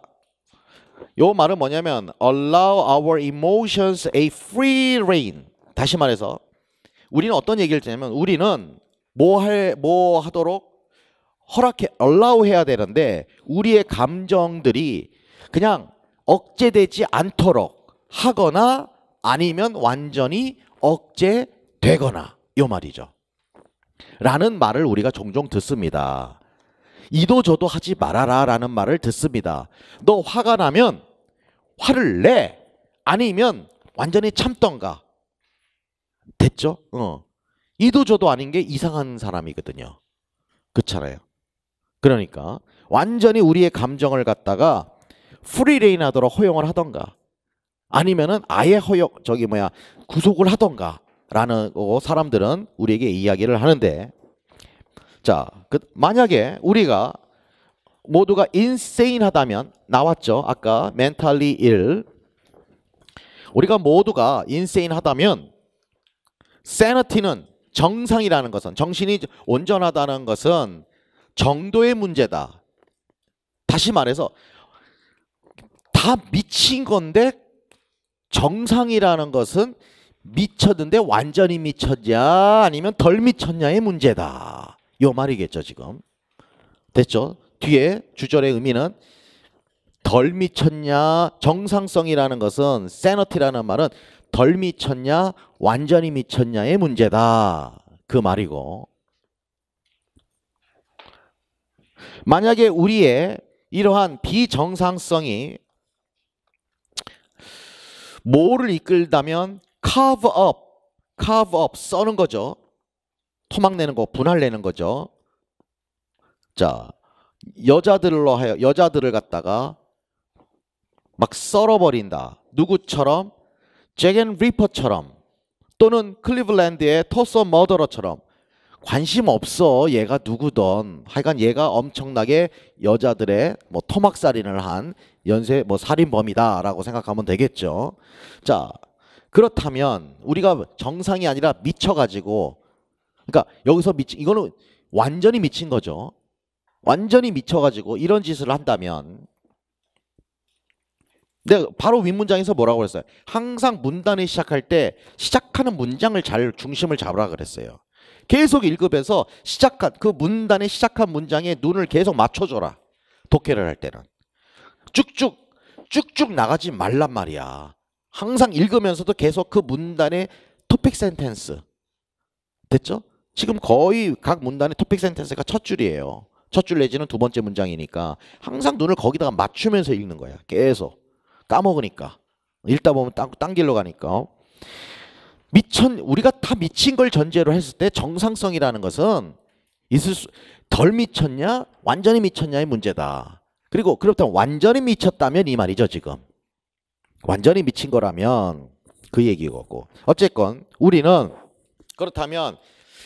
요 말은 뭐냐면 allow our emotions a free rein. 다시 말해서 우리는 어떤 얘기를 듣냐면 우리는 뭐 하도록 allow 해야 되는데 우리의 감정들이 그냥 억제되지 않도록 하거나 아니면 완전히 억제되거나 요 말이죠. 라는 말을 우리가 종종 듣습니다. 이도저도 하지 말아라 라는 말을 듣습니다. 너 화가 나면 화를 내. 아니면 완전히 참던가. 됐죠? 이도저도 아닌 게 이상한 사람이거든요. 그렇잖아요. 그러니까 완전히 우리의 감정을 갖다가 프리레인 하도록 허용을 하던가 아니면은 아예 구속을 하던가 라는 사람들은 우리에게 이야기를 하는데 자, 만약에 우리가 모두가 인세인하다면 나왔죠. 아까 mentally ill. 우리가 모두가 인세인하다면 sanity는 정상이라는 것은 정신이 온전하다는 것은 정도의 문제다. 다시 말해서 다 미친 건데 정상이라는 것은 미쳤는데 완전히 미쳤냐 아니면 덜 미쳤냐의 문제다. 요 말이겠죠 지금. 됐죠? 뒤에 주절의 의미는 덜 미쳤냐 정상성이라는 것은 sanity라는 말은 덜 미쳤냐 완전히 미쳤냐의 문제다. 그 말이고 만약에 우리의 이러한 비정상성이 뭐를 이끌다면 carve up 써는 거죠. 토막 내는 거, 분할 내는 거죠. 자, 여자들을 갖다가 막 썰어버린다. 누구처럼? 잭앤 리퍼처럼 또는 클리블랜드의 토서 머더러처럼 관심 없어. 얘가 누구든 하여간 얘가 엄청나게 여자들의 토막살인을 한 연쇄 살인범이다라고 생각하면 되겠죠. 자, 그렇다면 우리가 정상이 아니라 미쳐가지고 그러니까 여기서 이거는 완전히 미친 거죠. 완전히 미쳐가지고 이런 짓을 한다면 내가 바로 윗문장에서 뭐라고 그랬어요? 항상 문단을 시작할 때 시작하는 문장을 잘 중심을 잡으라 그랬어요. 계속 읽으면서 그 문단에 시작한 문장에 눈을 계속 맞춰줘라. 독해를 할 때는. 쭉쭉 나가지 말란 말이야. 항상 읽으면서도 계속 그 문단의 토픽 센텐스. 됐죠? 지금 거의 각 문단의 토픽 센텐스가 첫 줄이에요. 첫 줄 내지는 두 번째 문장이니까 항상 눈을 거기다가 맞추면서 읽는 거야. 계속. 까먹으니까. 읽다 보면 딴 길로 가니까. 우리가 다 미친 걸 전제로 했을 때 정상성이라는 것은 덜 미쳤냐 완전히 미쳤냐의 문제다. 그리고 그렇다면 완전히 미쳤다면 이 말이죠 지금. 완전히 미친 거라면 그 얘기고. 어쨌건 우리는 그렇다면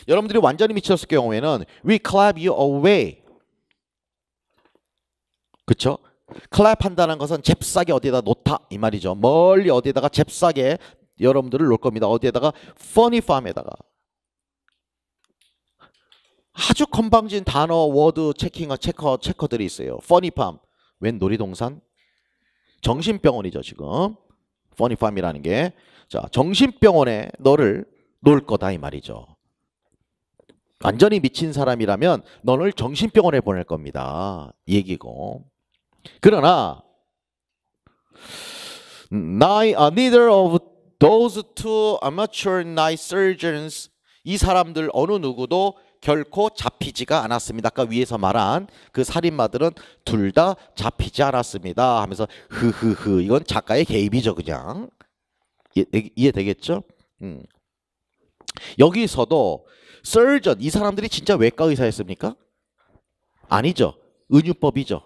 여러분들이 완전히 미쳤을 경우에는 we clap you away. 그쵸? 클랩 한다는 것은 잽싸게 어디에다 놓다 이 말이죠. 멀리 어디에다가 잽싸게 여러분들을 놓을 겁니다. 어디에다가 funny farm에다가 아주 건방진 단어 워드 체커들이 있어요. funny farm 웬 놀이동산? 정신병원이죠 지금. funny farm이라는 게 자 정신병원에 너를 놓을 거다 이 말이죠. 완전히 미친 사람이라면 너를 정신병원에 보낼 겁니다. 이 얘기고. 그러나 neither of those two amateur night surgeons 이 사람들 어느 누구도 결코 잡히지가 않았습니다. 아까 위에서 말한 그 살인마들은 둘 다 잡히지 않았습니다 하면서 흐흐흐 이건 작가의 개입이죠 그냥. 이해되겠죠? 여기서도 surgeon 이 사람들이 진짜 외과 의사였습니까? 아니죠. 은유법이죠.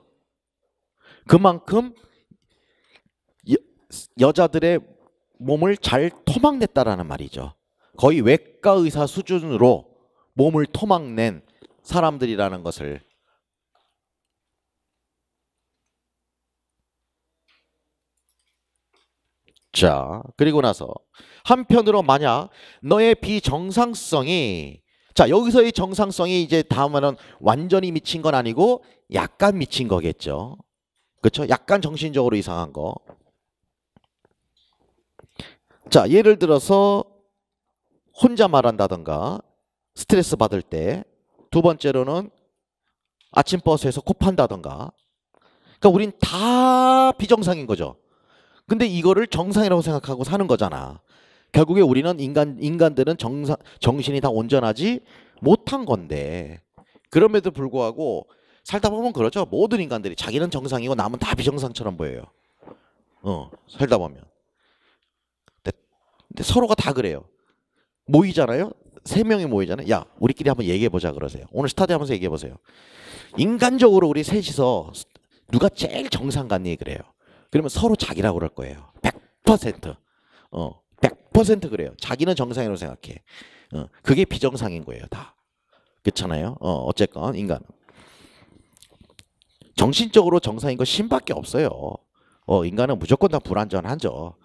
그만큼 여자들의 몸을 잘 토막냈다라는 말이죠. 거의 외과 의사 수준으로 몸을 토막낸 사람들이라는 것을. 자, 그리고 나서 한편으로 만약 너의 비정상성이, 자, 여기서의 정상성이 이제 다음에는 완전히 미친 건 아니고 약간 미친 거겠죠. 그렇죠? 약간 정신적으로 이상한 거. 자, 예를 들어서 혼자 말한다던가 스트레스 받을 때, 두 번째로는 아침 버스에서 코 판다던가. 그러니까 우린 다 비정상인 거죠. 근데 이거를 정상이라고 생각하고 사는 거잖아. 결국에 우리는 인간들은 정신이 다 온전하지 못한 건데, 그럼에도 불구하고 살다 보면 그러죠. 모든 인간들이 자기는 정상이고 남은 다 비정상처럼 보여요. 살다 보면. 근데 서로가 다 그래요. 모이잖아요. 3명이 모이잖아요. 야, 우리끼리 한번 얘기해보자 그러세요. 오늘 스타디 하면서 얘기해보세요. 인간적으로 우리 셋이서 누가 제일 정상 같니 그래요. 그러면 서로 자기라고 그럴 거예요. 100%. 100% 그래요. 자기는 정상이라고 생각해. 그게 비정상인 거예요, 다. 그렇잖아요. 어쨌건 인간은 정신적으로 정상인 거 신밖에 없어요. 인간은 무조건 다 불완전하죠.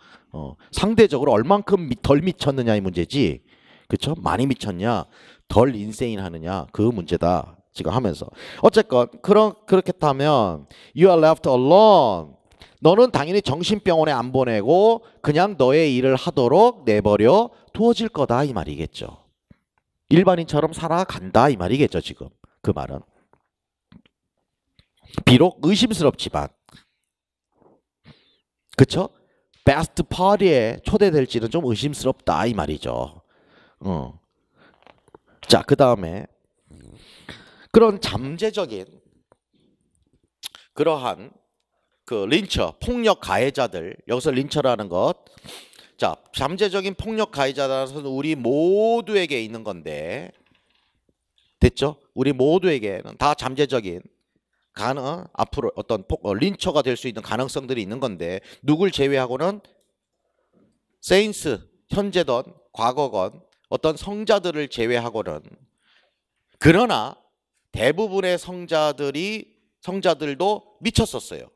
상대적으로 얼만큼 덜 미쳤느냐의 문제지. 그렇죠? 많이 미쳤냐, 덜 인세인 하느냐, 그 문제다. 지금 하면서. 어쨌건 그렇게 하면 you are left alone. 너는 당연히 정신병원에 안 보내고 그냥 너의 일을 하도록 내버려 두어질 거다 이 말이겠죠. 일반인처럼 살아간다 이 말이겠죠. 지금 그 말은. 비록 의심스럽지만, 그쵸? 베스트 파티에 초대될지는 좀 의심스럽다 이 말이죠. 자, 그 다음에 그런 잠재적인 그러한 그 린처, 폭력 가해자들, 여기서 린처라는 것, 자, 잠재적인 폭력 가해자라서는 우리 모두에게 있는 건데, 됐죠? 우리 모두에게는 다 잠재적인 앞으로 어떤 린처가 될 수 있는 가능성들이 있는 건데, 누굴 제외하고는 세인스, 현재든 과거건 어떤 성자들을 제외하고는. 그러나 대부분의 성자들도 미쳤었어요.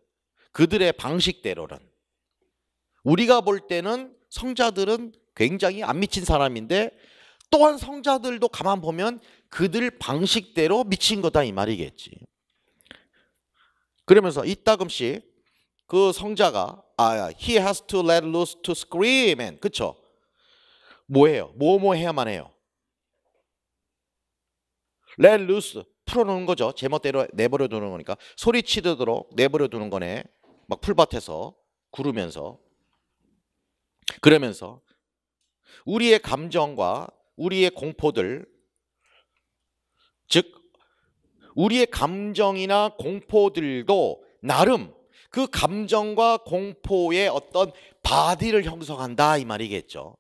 그들의 방식대로는. 우리가 볼 때는 성자들은 굉장히 안 미친 사람인데, 또한 성자들도 가만 보면 그들 방식대로 미친 거다 이 말이겠지. 그러면서 이따금씩 그 성자가 he has to let loose to scream and, 그쵸? 뭐해요? 뭐 해야만 해요? let loose, 풀어놓는 거죠. 제멋대로 내버려 두는 거니까. 소리치도록 내버려 두는 거네. 막 풀밭에서 구르면서. 그러면서 우리의 감정과 우리의 공포들, 즉 우리의 감정이나 공포들도 나름 그 감정과 공포의 어떤 바디를 형성한다 이 말이겠죠.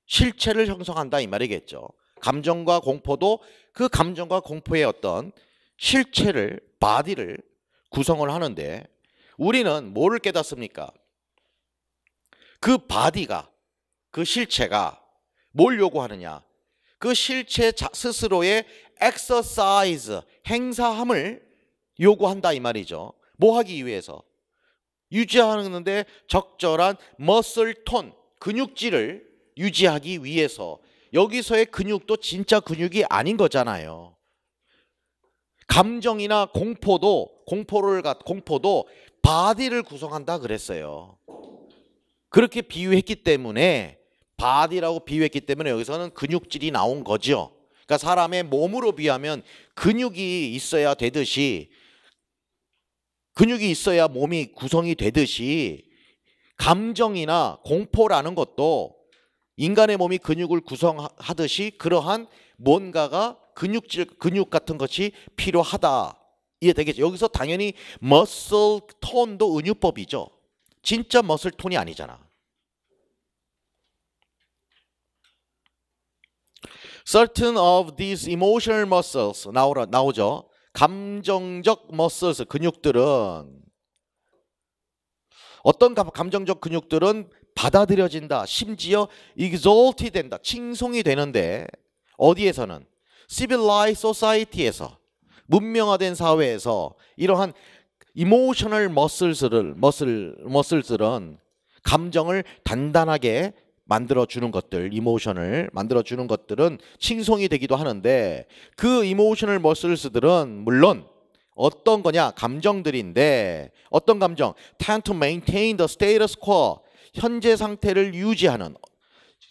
실체를 형성한다 이 말이겠죠. 감정과 공포도 그 감정과 공포의 어떤 실체를, 바디를 구성을 하는데, 우리는 뭐를 깨닫습니까? 그 바디가, 그 실체가 뭘 요구하느냐? 그 실체 스스로의 exercise, 행사함을 요구한다 이 말이죠. 뭐 하기 위해서? 유지하는데 적절한 muscle tone, 근육질을 유지하기 위해서. 여기서의 근육도 진짜 근육이 아닌 거잖아요. 감정이나 공포도 바디를 구성한다 그랬어요. 그렇게 비유했기 때문에, 바디라고 비유했기 때문에 여기서는 근육질이 나온 거죠. 그러니까 사람의 몸으로 비하면 근육이 있어야 되듯이, 근육이 있어야 몸이 구성이 되듯이, 감정이나 공포라는 것도 인간의 몸이 근육을 구성하듯이 그러한 뭔가가 근육 같은 것이 필요하다. 이해되겠죠? 여기서 당연히 머슬 톤도 은유법이죠. 진짜 머슬 톤이 아니잖아. Certain of these emotional muscles 나오죠. 감정적 muscles, 근육들은 어떤 감정적 근육들은 받아들여진다. 심지어 exalted 된다. 칭송이 되는데 어디에서는? civilized society에서, 문명화된 사회에서 이러한 emotional muscles들은 감정을 단단하게 만들어주는 것들, 이모션을 만들어주는 것들은 칭송이 되기도 하는데 그 이모셔널 머슬스들은 물론 어떤 거냐? 감정들인데 어떤 감정? tend to maintain the status quo. 현재 상태를 유지하는,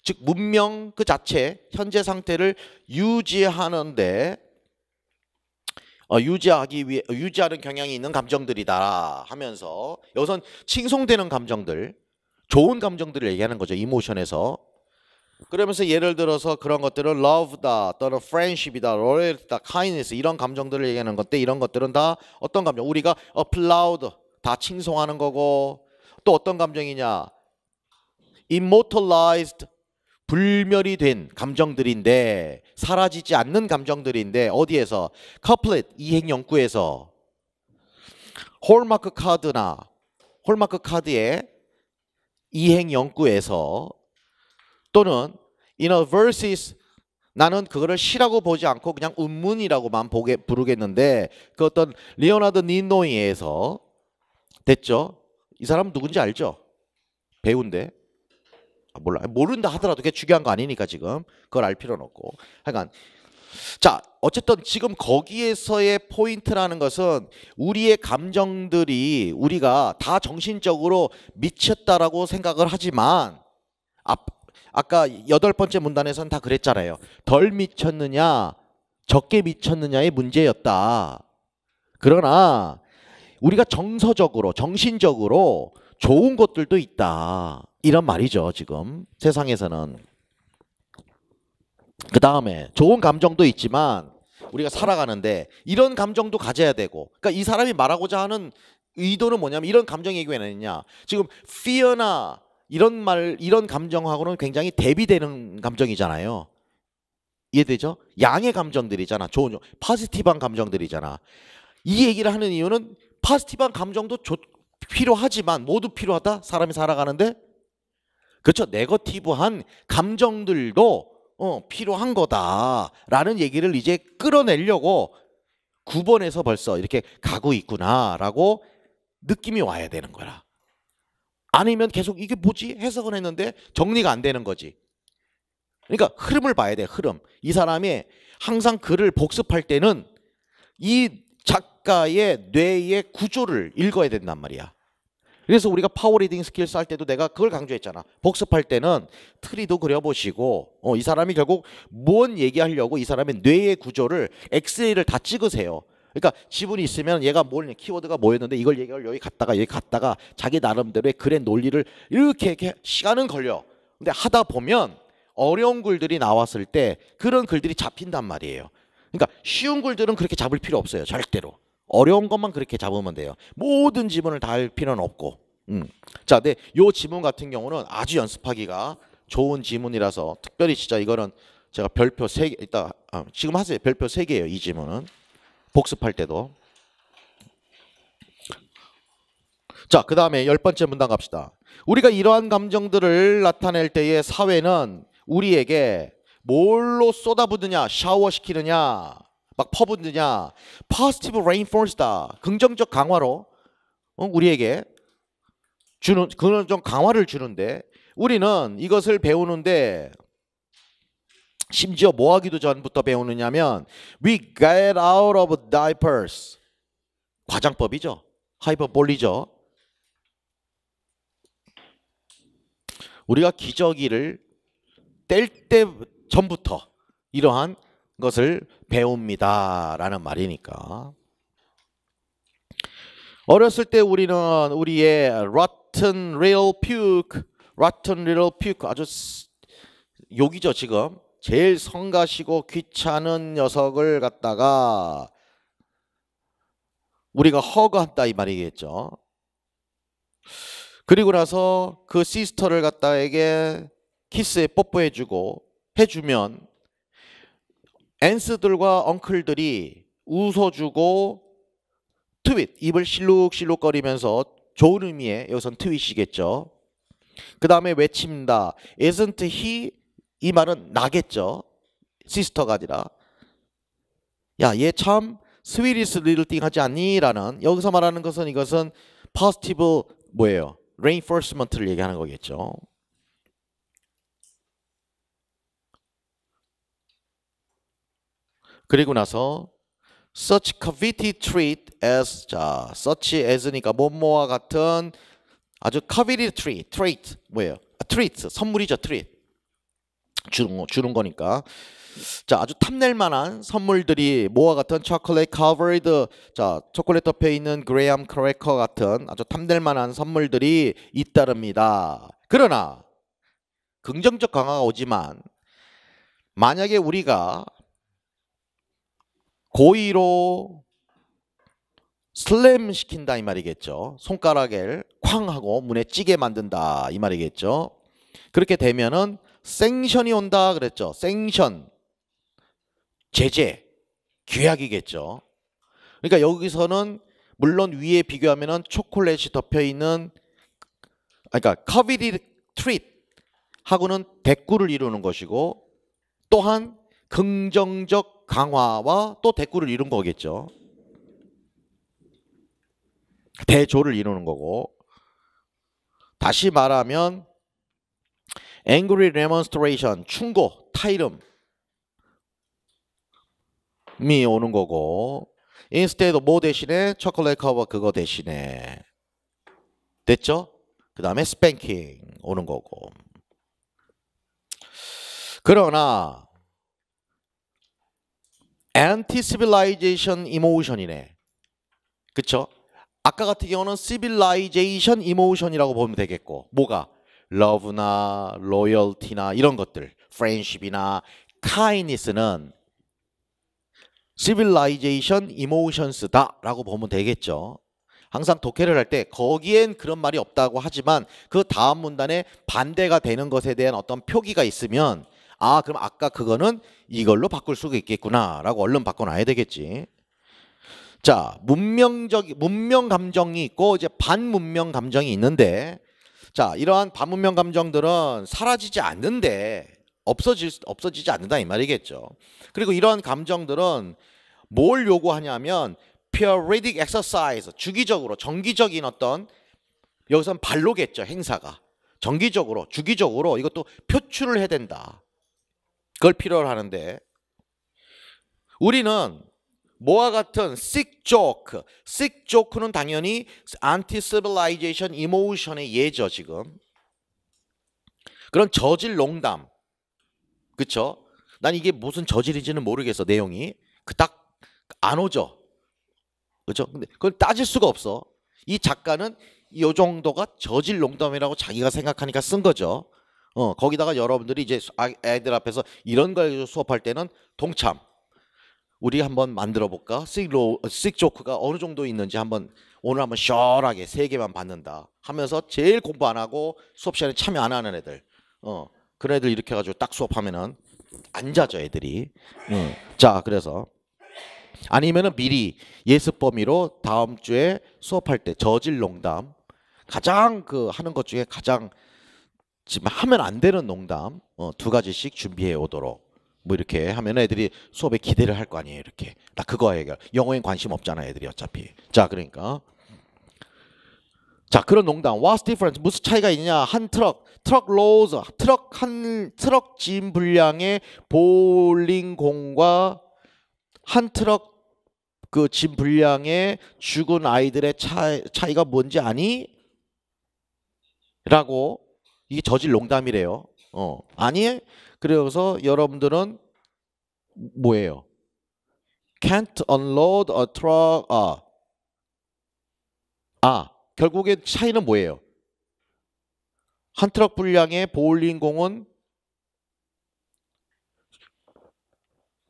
즉 문명 그 자체 현재 상태를 유지하는데 유지하는 경향이 있는 감정들이다 하면서 여기선 칭송되는 감정들, 좋은 감정들을 얘기하는 거죠. 이모션에서. 그러면서 예를 들어서 그런 것들은 love다 또는 friendship이다, loyalty다, kindness 이런 감정들을 얘기하는 건데 이런 것들은 다 어떤 감정? 우리가 applaud 다 칭송하는 거고 또 어떤 감정이냐? immortalized 불멸이 된 감정들인데 사라지지 않는 감정들인데 어디에서? couplet 이행 연구에서 홀마크 카드의 이행 연구에서 또는 in a verses 나는 그거를 시라고 보지 않고 그냥 운문이라고만 부르겠는데 그 어떤 리오나르도 니노이에서 됐죠? 이 사람 누군지 알죠? 배우인데 몰라 모른다 하더라도 그게 중요한 거 아니니까 지금 그걸 알 필요는 없고 하여간 자 어쨌든 지금 거기에서의 포인트라는 것은 우리의 감정들이 우리가 다 정신적으로 미쳤다라고 생각을 하지만 아까 8번째 문단에서는 다 그랬잖아요. 덜 미쳤느냐 적게 미쳤느냐의 문제였다. 그러나 우리가 정서적으로 정신적으로 좋은 것들도 있다. 이런 말이죠. 지금 세상에서는. 그 다음에 좋은 감정도 있지만 우리가 살아가는데 이런 감정도 가져야 되고 그러니까 이 사람이 말하고자 하는 의도는 뭐냐면 이런 감정 얘기 왜 했냐. 지금 fear나 이런 감정하고는 굉장히 대비되는 감정이잖아요. 이해되죠? 양의 감정들이잖아. 좋은 포지티브한 감정들이잖아. 이 얘기를 하는 이유는 포지티브한 감정도 필요하지만 모두 필요하다. 사람이 살아가는데 그렇죠. 네거티브한 감정들도 필요한 거다라는 얘기를 이제 끌어내려고 9번에서 벌써 이렇게 가고 있구나라고 느낌이 와야 되는 거라. 아니면 계속 이게 뭐지? 해석을 했는데 정리가 안 되는 거지. 그러니까 흐름을 봐야 돼. 흐름. 이 사람이 항상 글을 복습할 때는 이 작가의 뇌의 구조를 읽어야 된단 말이야. 그래서 우리가 파워리딩 스킬스 할 때도 내가 그걸 강조했잖아. 복습할 때는 트리도 그려보시고 이 사람이 결국 뭔 얘기하려고 이 사람의 뇌의 구조를 엑스레이를 다 찍으세요. 그러니까 지분이 있으면 얘가 뭘 키워드가 뭐였는데 이걸 얘기를 여기 갔다가 자기 나름대로의 글의 논리를 이렇게 시간은 걸려. 근데 하다 보면 어려운 글들이 나왔을 때 그런 글들이 잡힌단 말이에요. 그러니까 쉬운 글들은 그렇게 잡을 필요 없어요. 절대로. 어려운 것만 그렇게 잡으면 돼요. 모든 지문을 다 할 필요는 없고. 자, 근데 요 지문 같은 경우는 아주 연습하기가 좋은 지문이라서 특별히 진짜 이거는 제가 별표 3개 이따 지금 하세요. 별표 3개예요. 이 지문은. 복습할 때도. 자, 그 다음에 10번째 문단 갑시다. 우리가 이러한 감정들을 나타낼 때의 사회는 우리에게 뭘로 쏟아붓느냐, 샤워시키느냐, 막 퍼붓느냐, positive reinforce다, 긍정적 강화로 우리에게 주는 그런 좀 강화를 주는데 우리는 이것을 배우는데 심지어 뭐 하기도 전부터 배우느냐면 we get out of diapers 과장법이죠. 하이퍼볼리죠. 우리가 기저귀를 뗄 때 전부터 이러한 것을 배웁니다 라는 말이니까 어렸을 때 우리는 우리의 rotten little puke 아주 욕이죠. 지금 제일 성가시고 귀찮은 녀석을 갖다가 우리가 허그한다 이 말이겠죠. 그리고 나서 그 시스터를 갖다에게 키스에 뽀뽀해주고 해주면 앤스들과 엉클들이 웃어주고 트윗 입을 실룩실룩거리면서 좋은 의미의 여기선 트윗이겠죠. 그 다음에 외칩니다. Isn't he? 이 말은 나겠죠. 시스터가 아니라 야, 얘 참 sweetest little thing 하지 않니? 라는 여기서 말하는 것은 이것은 positive 뭐예요? reinforcement를 얘기하는 거겠죠. 그리고 나서 such coveted treat as 자, such as니까 뭐뭐와 같은 아주 coveted treat 뭐예요? treat 선물이죠. treat 주는 거니까. 자, 아주 탐낼 만한 선물들이 뭐와 같은 chocolate covered 자, 초콜릿 덮여 있는 graham cracker 같은 아주 탐낼 만한 선물들이 잇따릅니다. 그러나 긍정적 강화가 오지만 만약에 우리가 고의로 슬램 시킨다 이 말이겠죠. 손가락을 쾅 하고 문에 찌게 만든다 이 말이겠죠. 그렇게 되면은 생션이 온다 그랬죠. 생션 제재 규약이겠죠. 그러니까 여기서는 물론 위에 비교하면은 초콜릿이 덮여 있는 그러니까 coveted treat 하고는 대꾸를 이루는 것이고 또한 긍정적 강화와 또 대꾸를 이룬 거겠죠. 대조를 이루는 거고. 다시 말하면 angry demonstration 충고 타이름이 오는 거고 instead 뭐 대신에 초콜릿 커버 그거 대신에 됐죠? 그 다음에 spanking 오는 거고. 그러나 anti-civilization emotion이네. 그쵸? 아까 같은 경우는 civilization emotion이라고 보면 되겠고 뭐가? love나 loyalty나 이런 것들 friendship이나 kindness는 civilization emotions다 라고 보면 되겠죠. 항상 독해를 할 때 거기엔 그런 말이 없다고 하지만 그 다음 문단에 반대가 되는 것에 대한 어떤 표기가 있으면 아 그럼 아까 그거는 이걸로 바꿀 수가 있겠구나 라고 얼른 바꿔놔야 되겠지. 자, 문명 감정이 있고 이제 반문명 감정이 있는데 자, 이러한 반문명 감정들은 사라지지 않는데 없어지지 않는다 이 말이겠죠. 그리고 이러한 감정들은 뭘 요구하냐면 periodic exercise 주기적으로 정기적인 어떤 여기선 발로겠죠. 행사가 정기적으로 주기적으로 이것도 표출을 해야 된다. 그걸 필요로 하는데 우리는 뭐와 같은 sick joke는 당연히 anti-civilization emotion의 예죠. 지금 그런 저질 농담 그쵸? 난 이게 무슨 저질인지는 모르겠어. 내용이 딱 안 오죠. 그죠? 근데 그걸 따질 수가 없어. 이 작가는 이 정도가 저질 농담이라고 자기가 생각하니까 쓴 거죠. 거기다가 여러분들이 이제 애들 앞에서 이런 걸 수업할 때는 동참. 우리 한번 만들어 볼까? 식 조크가 어느 정도 있는지 오늘 한번 시원하게 3개만 받는다 하면서 제일 공부 안 하고 수업 시간에 참여 안 하는 애들 그런 애들 이렇게 해가지고 딱 수업하면은 안 자죠 애들이. 자 그래서 아니면은 미리 예습 범위로 다음 주에 수업할 때 저질 농담 가장 하는 것 중에 가장 지금 하면 안 되는 농담 2가지씩 준비해 오도록 뭐 이렇게 하면 애들이 수업에 기대를 할 거 아니에요. 이렇게 나 그거 해결. 영어엔 관심 없잖아 애들이 어차피. 자 그러니까 자 그런 농담. What's difference? 무슨 차이가 있냐? 한 트럭 로즈 트럭 짐 분량의 볼링공과 한 트럭 그 짐 분량의 죽은 아이들의 차이가 뭔지 아니? 라고 이게 저질 농담이래요. 아니? 그래서 여러분들은 뭐예요? Can't unload a truck. 결국에 차이는 뭐예요? 한 트럭 분량의 보울링공은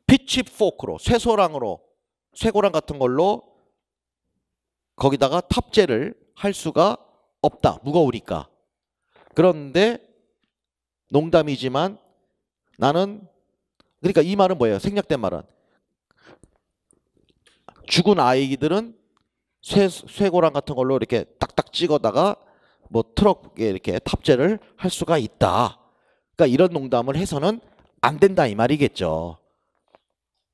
피치포크로 쇠고랑 같은 걸로 거기다가 탑재를 할 수가 없다. 무거우니까. 그런데 농담이지만 나는 그러니까 이 말은 뭐예요? 생략된 말은 죽은 아이들은 쇠고랑 같은 걸로 이렇게 딱딱 찍어다가 뭐 트럭에 이렇게 탑재를 할 수가 있다. 그러니까 이런 농담을 해서는 안 된다 이 말이겠죠.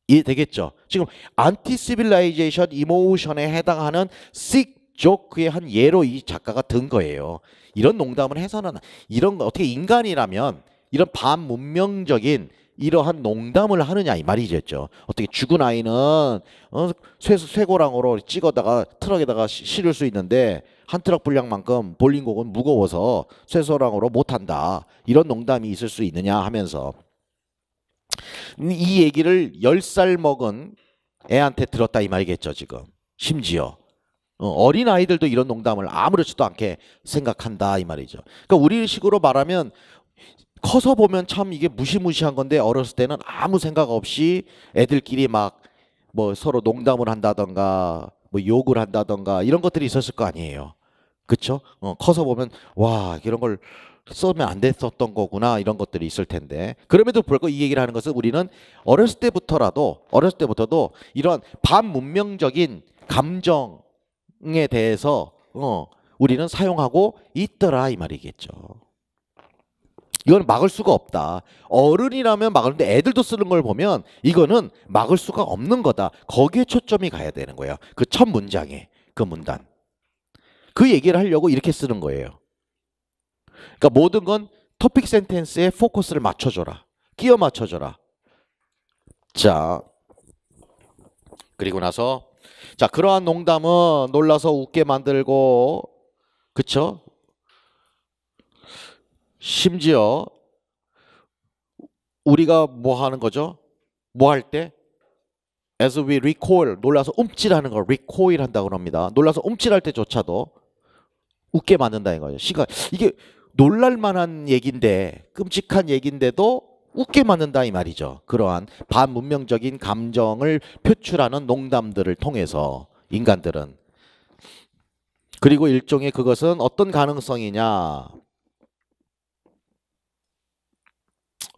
이해되겠죠? 지금 안티 시빌라이제이션 이모션에 해당하는 sick joke의 한 예로 이 작가가 든 거예요. 이런 농담을 해서는 이런 거 어떻게 인간이라면 이런 반문명적인 이러한 농담을 하느냐 이 말이겠죠. 어떻게 죽은 아이는 쇠고랑으로 찍어다가 트럭에다가 실을 수 있는데 한 트럭 분량만큼 볼링공은 무거워서 쇠소랑으로 못한다. 이런 농담이 있을 수 있느냐 하면서 이 얘기를 10살 먹은 애한테 들었다 이 말이겠죠. 지금 심지어 어린 아이들도 이런 농담을 아무렇지도 않게 생각한다 이 말이죠. 그러니까 우리식으로 말하면 커서 보면 참 이게 무시무시한 건데 어렸을 때는 아무 생각 없이 애들끼리 막 뭐 서로 농담을 한다던가 뭐 욕을 한다던가 이런 것들이 있었을 거 아니에요. 그쵸? 커서 보면 와 이런 걸 쓰면 안 됐었던 거구나 이런 것들이 있을 텐데 그럼에도 불구하고 이 얘기를 하는 것은 우리는 어렸을 때부터도 이런 반문명적인 감정에 대해서 우리는 사용하고 있더라 이 말이겠죠. 이건 막을 수가 없다. 어른이라면 막을는데 애들도 쓰는 걸 보면 이거는 막을 수가 없는 거다. 거기에 초점이 가야 되는 거예요. 그 첫 문장에 그 문단. 그 얘기를 하려고 이렇게 쓰는 거예요. 그러니까 모든 건 토픽 센텐스에 포커스를 맞춰줘라. 끼워 맞춰줘라. 자, 그리고 나서 자 그러한 농담은 놀라서 웃게 만들고 그쵸? 심지어 우리가 뭐 하는 거죠? 뭐 할 때? As we recoil, 놀라서 움찔하는 걸 recoil 한다고 합니다. 놀라서 움찔할 때조차도 웃게 만든다 이거예요. 이게 놀랄만한 얘기인데 끔찍한 얘기인데도 웃게 만든다 이 말이죠. 그러한 반문명적인 감정을 표출하는 농담들을 통해서 인간들은 그리고 일종의 그것은 어떤 가능성이냐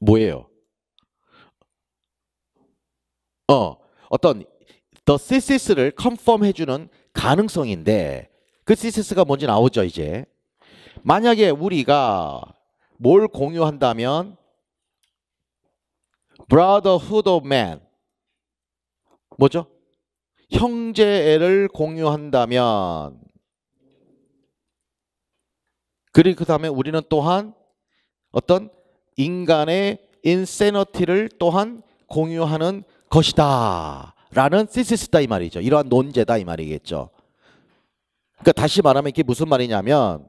뭐예요? 어떤 the thesis를 컨펌 해주는 가능성인데 그 thesis가 뭔지 나오죠 이제. 만약에 우리가 뭘 공유한다면 brotherhood of man 뭐죠? 형제를 공유한다면 그리고 그 다음에 우리는 또한 어떤 인간의 insanity를 또한 공유하는 것이다 라는 thesis 이 말이죠. 이러한 논제다 이 말이겠죠. 그러니까 다시 말하면 이게 무슨 말이냐면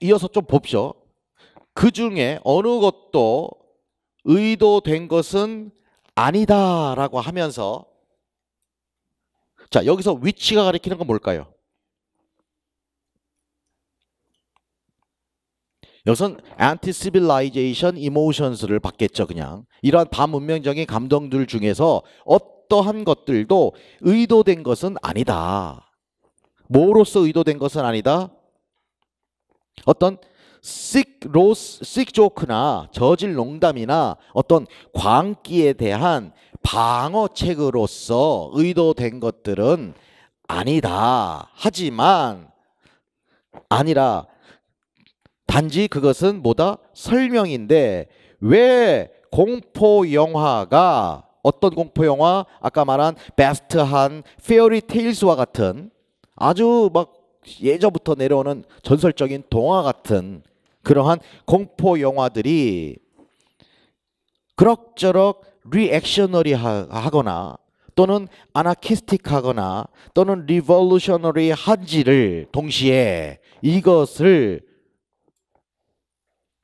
이어서 좀 봅시오. 그 중에 어느 것도 의도된 것은 아니다라고 하면서 자 여기서 which가 가리키는 건 뭘까요? 여기선 anti-civilization emotions를 받겠죠. 그냥 이러한 반문명적인 감정들 중에서 어떠한 것들도 의도된 것은 아니다. 뭐로서 의도된 것은 아니다? 어떤 sick joke나 저질 농담이나 어떤 광기에 대한 방어책으로서 의도된 것들은 아니다. 하지만 아니라 단지 그것은 뭐다? 설명인데 왜 공포 영화가 어떤 공포 영화? 아까 말한 베스트한 페어리 테일스와 같은 아주 막 예전부터 내려오는 전설적인 동화 같은 그러한 공포 영화들이 그럭저럭 리액셔너리 하거나 또는 아나키스틱하거나 또는 리볼루셔너리 한지를 동시에 이것을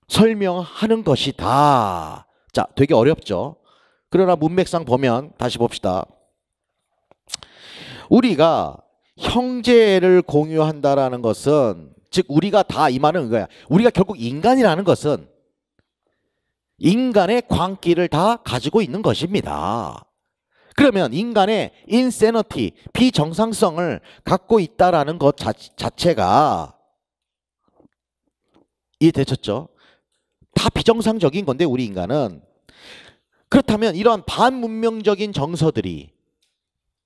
설명하는 것이다. 자, 되게 어렵죠. 그러나 문맥상 보면 다시 봅시다. 우리가 형제를 공유한다라는 것은 즉 우리가 다 이 말은 이거야. 우리가 결국 인간이라는 것은 인간의 광기를 다 가지고 있는 것입니다. 그러면 인간의 insanity, 비정상성을 갖고 있다라는 것 자체가 이해되셨죠? 다 비정상적인 건데 우리 인간은 그렇다면 이러한 반문명적인 정서들이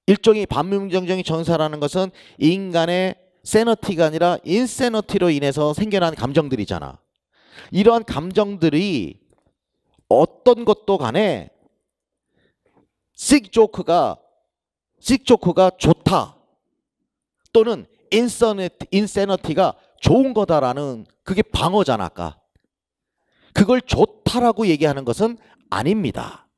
일종의 반문명적인 정서라는 것은 인간의 세너티가 아니라 인세너티로 인해서 생겨난 감정들이잖아. 이러한 감정들이 어떤 것도 간에 씩조크가 좋다 또는 인세너티가 좋은 거다라는 그게 방어잖아. 아까 그걸 좋다라고 얘기하는 것은 아닙니다.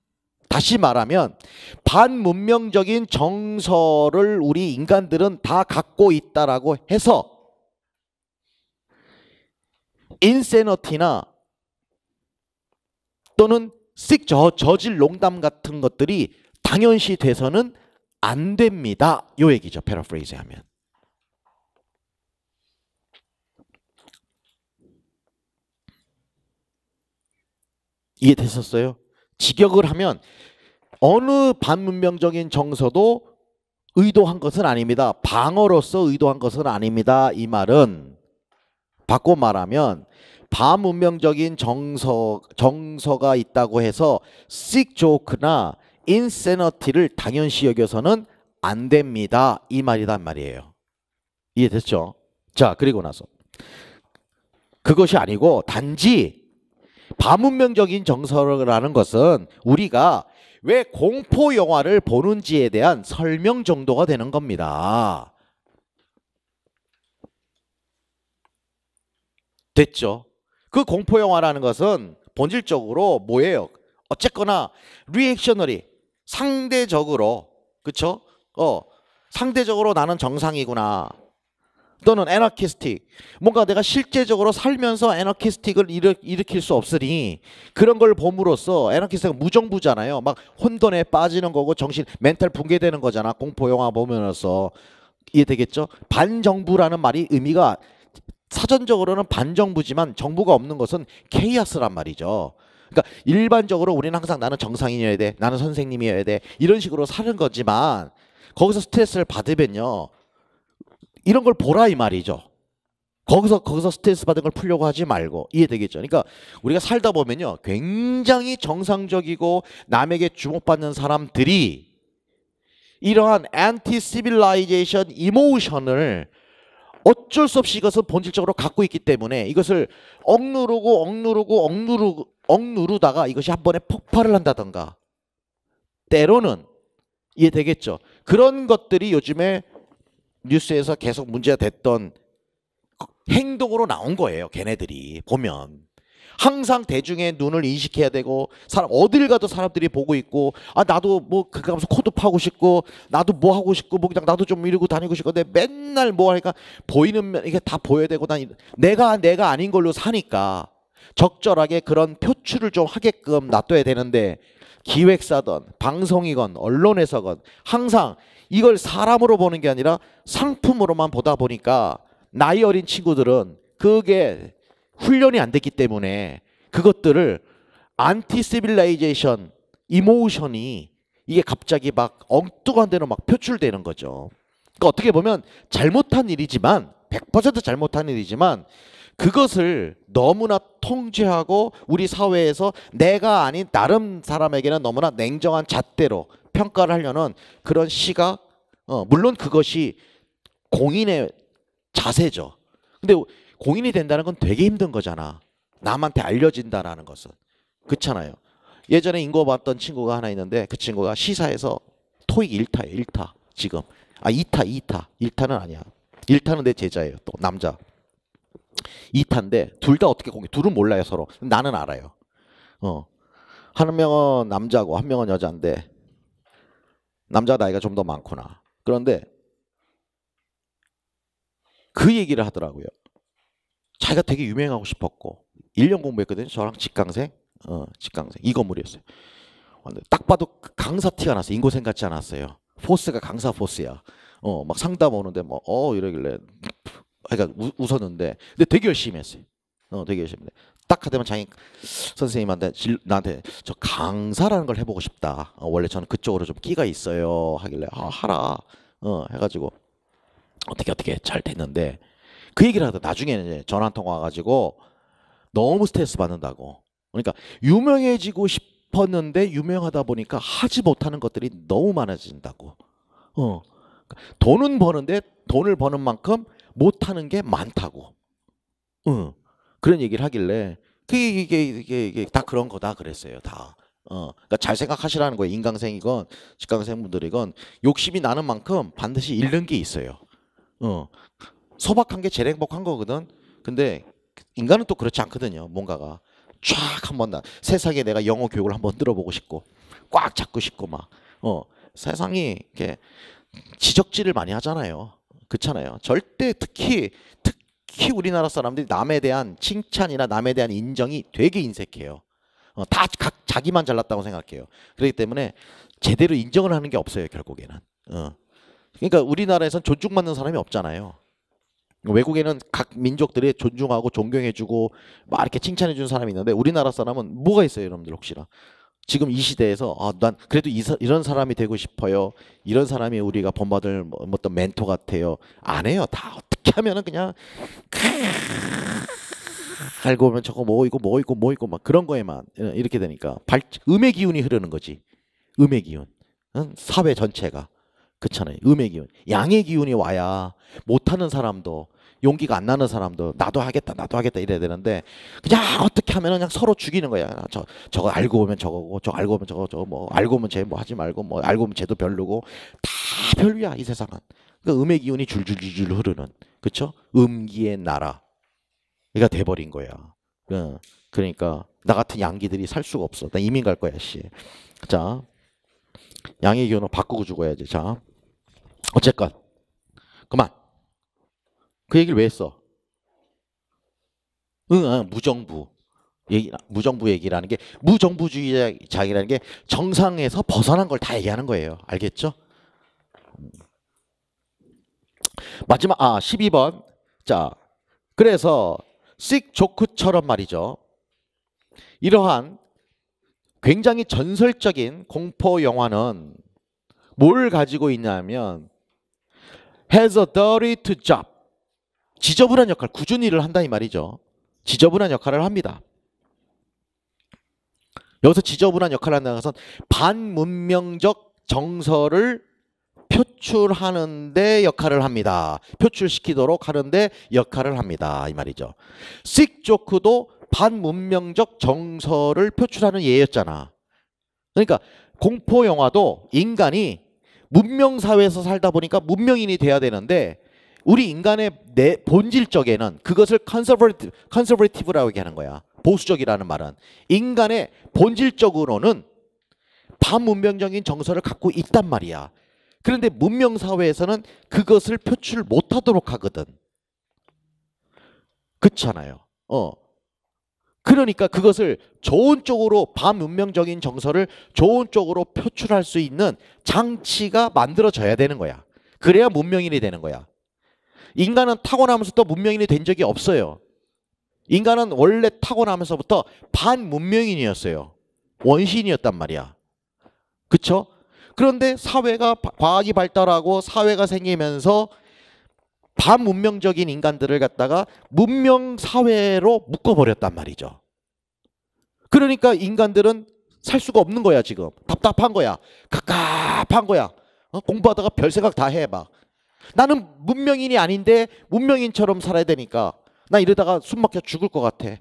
다시 말하면 반문명적인 정서를 우리 인간들은 다 갖고 있다라고 해서 인세너티나 또는 저질 농담 같은 것들이 당연시 돼서는 안 됩니다. 요 얘기죠. 패러프레이즈 하면. 이해됐었어요? 직역을 하면 어느 반문명적인 정서도 의도한 것은 아닙니다. 방어로서 의도한 것은 아닙니다. 이 말은 바꿔 말하면 반문명적인 정서가 있다고 해서 sick joke나 insanity를 당연시 여겨서는 안 됩니다. 이 말이란 말이에요. 이해됐죠? 자, 그리고 나서 그것이 아니고 단지 반문명적인 정서라는 것은 우리가 왜 공포 영화를 보는지에 대한 설명 정도가 되는 겁니다. 됐죠? 그 공포 영화라는 것은 본질적으로 뭐예요? 어쨌거나 리액셔너리 상대적으로 그쵸? 상대적으로 나는 정상이구나. 또는 애너키스틱 뭔가 내가 실제적으로 살면서 애너키스틱을 일으킬 수 없으니 그런 걸 봄으로써 애너키스틱은 무정부잖아요. 막 혼돈에 빠지는 거고 정신 멘탈 붕괴되는 거잖아. 공포 영화 보면서 이해되겠죠? 반정부라는 말이 의미가 사전적으로는 반정부지만 정부가 없는 것은 케이아스란 말이죠. 그러니까 일반적으로 우리는 항상 나는 정상인이어야 돼, 나는 선생님이어야 돼 이런 식으로 사는 거지만 거기서 스트레스를 받으면요 이런 걸 보라 이 말이죠. 거기서 스트레스 받은 걸 풀려고 하지 말고. 이해되겠죠? 그러니까 우리가 살다 보면요 굉장히 정상적이고 남에게 주목받는 사람들이 이러한 anti civilization 이모션을 어쩔 수 없이 이것을 본질적으로 갖고 있기 때문에 이것을 억누르다가 이것이 한 번에 폭발을 한다던가 때로는 이해되겠죠? 그런 것들이 요즘에 뉴스에서 계속 문제가 됐던 행동으로 나온 거예요. 걔네들이 보면 항상 대중의 눈을 인식해야 되고 사람 어딜 가도 사람들이 보고 있고 나도 뭐 그거 하면서 코드 파고 싶고 나도 뭐 하고 싶고 뭐 그냥 나도 좀 이러고 다니고 싶고 근데 맨날 뭐 하니까 보이는 면 이게 다 보여야 되고 난 내가 아닌 걸로 사니까 적절하게 그런 표출을 좀 하게끔 놔둬야 되는데 기획사든 방송이건 언론에서건 항상 이걸 사람으로 보는 게 아니라 상품으로만 보다 보니까 나이 어린 친구들은 그게 훈련이 안 됐기 때문에 그것들을 안티 시빌라이제이션 이모션이 이게 갑자기 막 엉뚱한 데로 막 표출되는 거죠. 그러니까 어떻게 보면 잘못한 일이지만 100% 잘못한 일이지만 그것을 너무나 통제하고 우리 사회에서 내가 아닌 다른 사람에게는 너무나 냉정한 잣대로 평가를 하려는 그런 시각 물론 그것이 공인의 자세죠. 근데 공인이 된다는 건 되게 힘든 거잖아. 남한테 알려진다라는 것은. 그렇잖아요. 예전에 인고 봤던 친구가 하나 있는데 그 친구가 시사에서 토익 1타예요. 1타 지금. 2타. 1타는 아니야. 1타는 내 제자예요. 또 남자. 2타인데 둘 다 어떻게 공개? 둘은 몰라요 서로. 나는 알아요. 한 명은 남자고 한 명은 여자인데 남자 나이가 좀 더 많구나. 그런데 그 얘기를 하더라고요. 자기가 되게 유명하고 싶었고 1년 공부했거든요. 저랑 직강생. 직강생. 이 건물이었어요. 딱 봐도 강사 티가 났어요. 인고생 같지 않았어요. 포스가 강사 포스야. 막 상담 오는데 뭐 이러길래 그러니까 웃었는데 근데 되게 열심히 했어요. 되게 열심히 했는데 딱 하더만 자기 선생님한테 나한테 저 강사라는 걸 해보고 싶다. 원래 저는 그쪽으로 좀 끼가 있어요. 하길래 하라. 해가지고 어떻게 잘 됐는데 그 얘기를 하다 나중에는 이제 전화 한 통 와가지고 너무 스트레스 받는다고. 그러니까 유명해지고 싶었는데 유명하다 보니까 하지 못하는 것들이 너무 많아진다고. 돈은 버는데 돈을 버는 만큼 못하는 게 많다고. 그런 얘기를 하길래 이게 다 그런 거다 그랬어요. 다. 그러니까 잘 생각하시라는 거예요. 인강생이건 직강생분들이건 욕심이 나는 만큼 반드시 잃는 게 있어요. 소박한 게 제일 행복한 거거든. 근데 인간은 또 그렇지 않거든요. 뭔가가 쫙 한번 세상에 내가 영어 교육을 한번 들어보고 싶고 꽉 잡고 싶고 막 세상이 이렇게 지적질을 많이 하잖아요. 그렇잖아요. 절대 특히 우리나라 사람들이 남에 대한 칭찬이나 남에 대한 인정이 되게 인색해요. 다 자기만 잘났다고 생각해요. 그렇기 때문에 제대로 인정을 하는 게 없어요. 결국에는. 그러니까 우리나라에선 존중받는 사람이 없잖아요. 외국에는 각 민족들이 존중하고 존경해주고 막 이렇게 칭찬해주는 사람이 있는데 우리나라 사람은 뭐가 있어요, 여러분들 혹시나? 지금 이 시대에서 난 그래도 이런 사람이 되고 싶어요. 이런 사람이 우리가 본받을 어떤 멘토 같아요. 안 해요. 다 어떻게 하면은 그냥 알고 보면 저거 뭐 있고 막 그런 거에만 이렇게 되니까 음의 기운이 흐르는 거지. 음의 기운. 사회 전체가. 그렇잖아요. 음의 기운. 양의 기운이 와야 못하는 사람도 용기가 안 나는 사람도 나도 하겠다 이래야 되는데 그냥 어떻게 하면 그냥 서로 죽이는 거야. 저거 알고 보면 저거고 저 알고 보면 저거 뭐 알고 보면 쟤 뭐 하지 말고 뭐 알고 보면 쟤도 별로고 다 별로야 이 세상은. 그러니까 음의 기운이 줄줄줄줄 흐르는 그렇죠? 음기의 나라가 돼버린 거야. 그러니까 나 같은 양기들이 살 수가 없어. 나 이민 갈 거야 씨. 자 양의 기운을 바꾸고 죽어야지. 자 어쨌건 그만. 그 얘기를 왜 했어? 무정부. 무정부 얘기라는 게 무정부주의자라는 게 정상에서 벗어난 걸 다 얘기하는 거예요. 알겠죠? 마지막 12번. 자, 그래서 식 조크처럼 말이죠. 이러한 굉장히 전설적인 공포 영화는 뭘 가지고 있냐면 has a dirty job. 지저분한 역할, 굳은 일을 한다 이 말이죠. 지저분한 역할을 합니다. 여기서 지저분한 역할을 한다는 것은 반문명적 정서를 표출하는데 역할을 합니다. 표출시키도록 하는데 역할을 합니다. 이 말이죠. 식 조크도 반문명적 정서를 표출하는 예였잖아. 그러니까 공포 영화도 인간이 문명사회에서 살다 보니까 문명인이 돼야 되는데 우리 인간의 본질적에는 그것을 컨서버티브라고 얘기하는 거야. 보수적이라는 말은 인간의 본질적으로는 반문명적인 정서를 갖고 있단 말이야. 그런데 문명사회에서는 그것을 표출 못하도록 하거든. 그렇잖아요. 그러니까 그것을 좋은 쪽으로 반문명적인 정서를 좋은 쪽으로 표출할 수 있는 장치가 만들어져야 되는 거야. 그래야 문명인이 되는 거야. 인간은 타고나면서부터 문명인이 된 적이 없어요. 인간은 원래 타고나면서부터 반문명인이었어요. 원시인이었단 말이야. 그쵸? 그런데 과학이 발달하고 사회가 생기면서 반문명적인 인간들을 갖다가 문명사회로 묶어버렸단 말이죠. 그러니까 인간들은 살 수가 없는 거야 지금. 답답한 거야. 갑갑한 거야. 공부하다가 별 생각 다 해 막. 나는 문명인이 아닌데 문명인처럼 살아야 되니까 나 이러다가 숨 막혀 죽을 것 같아.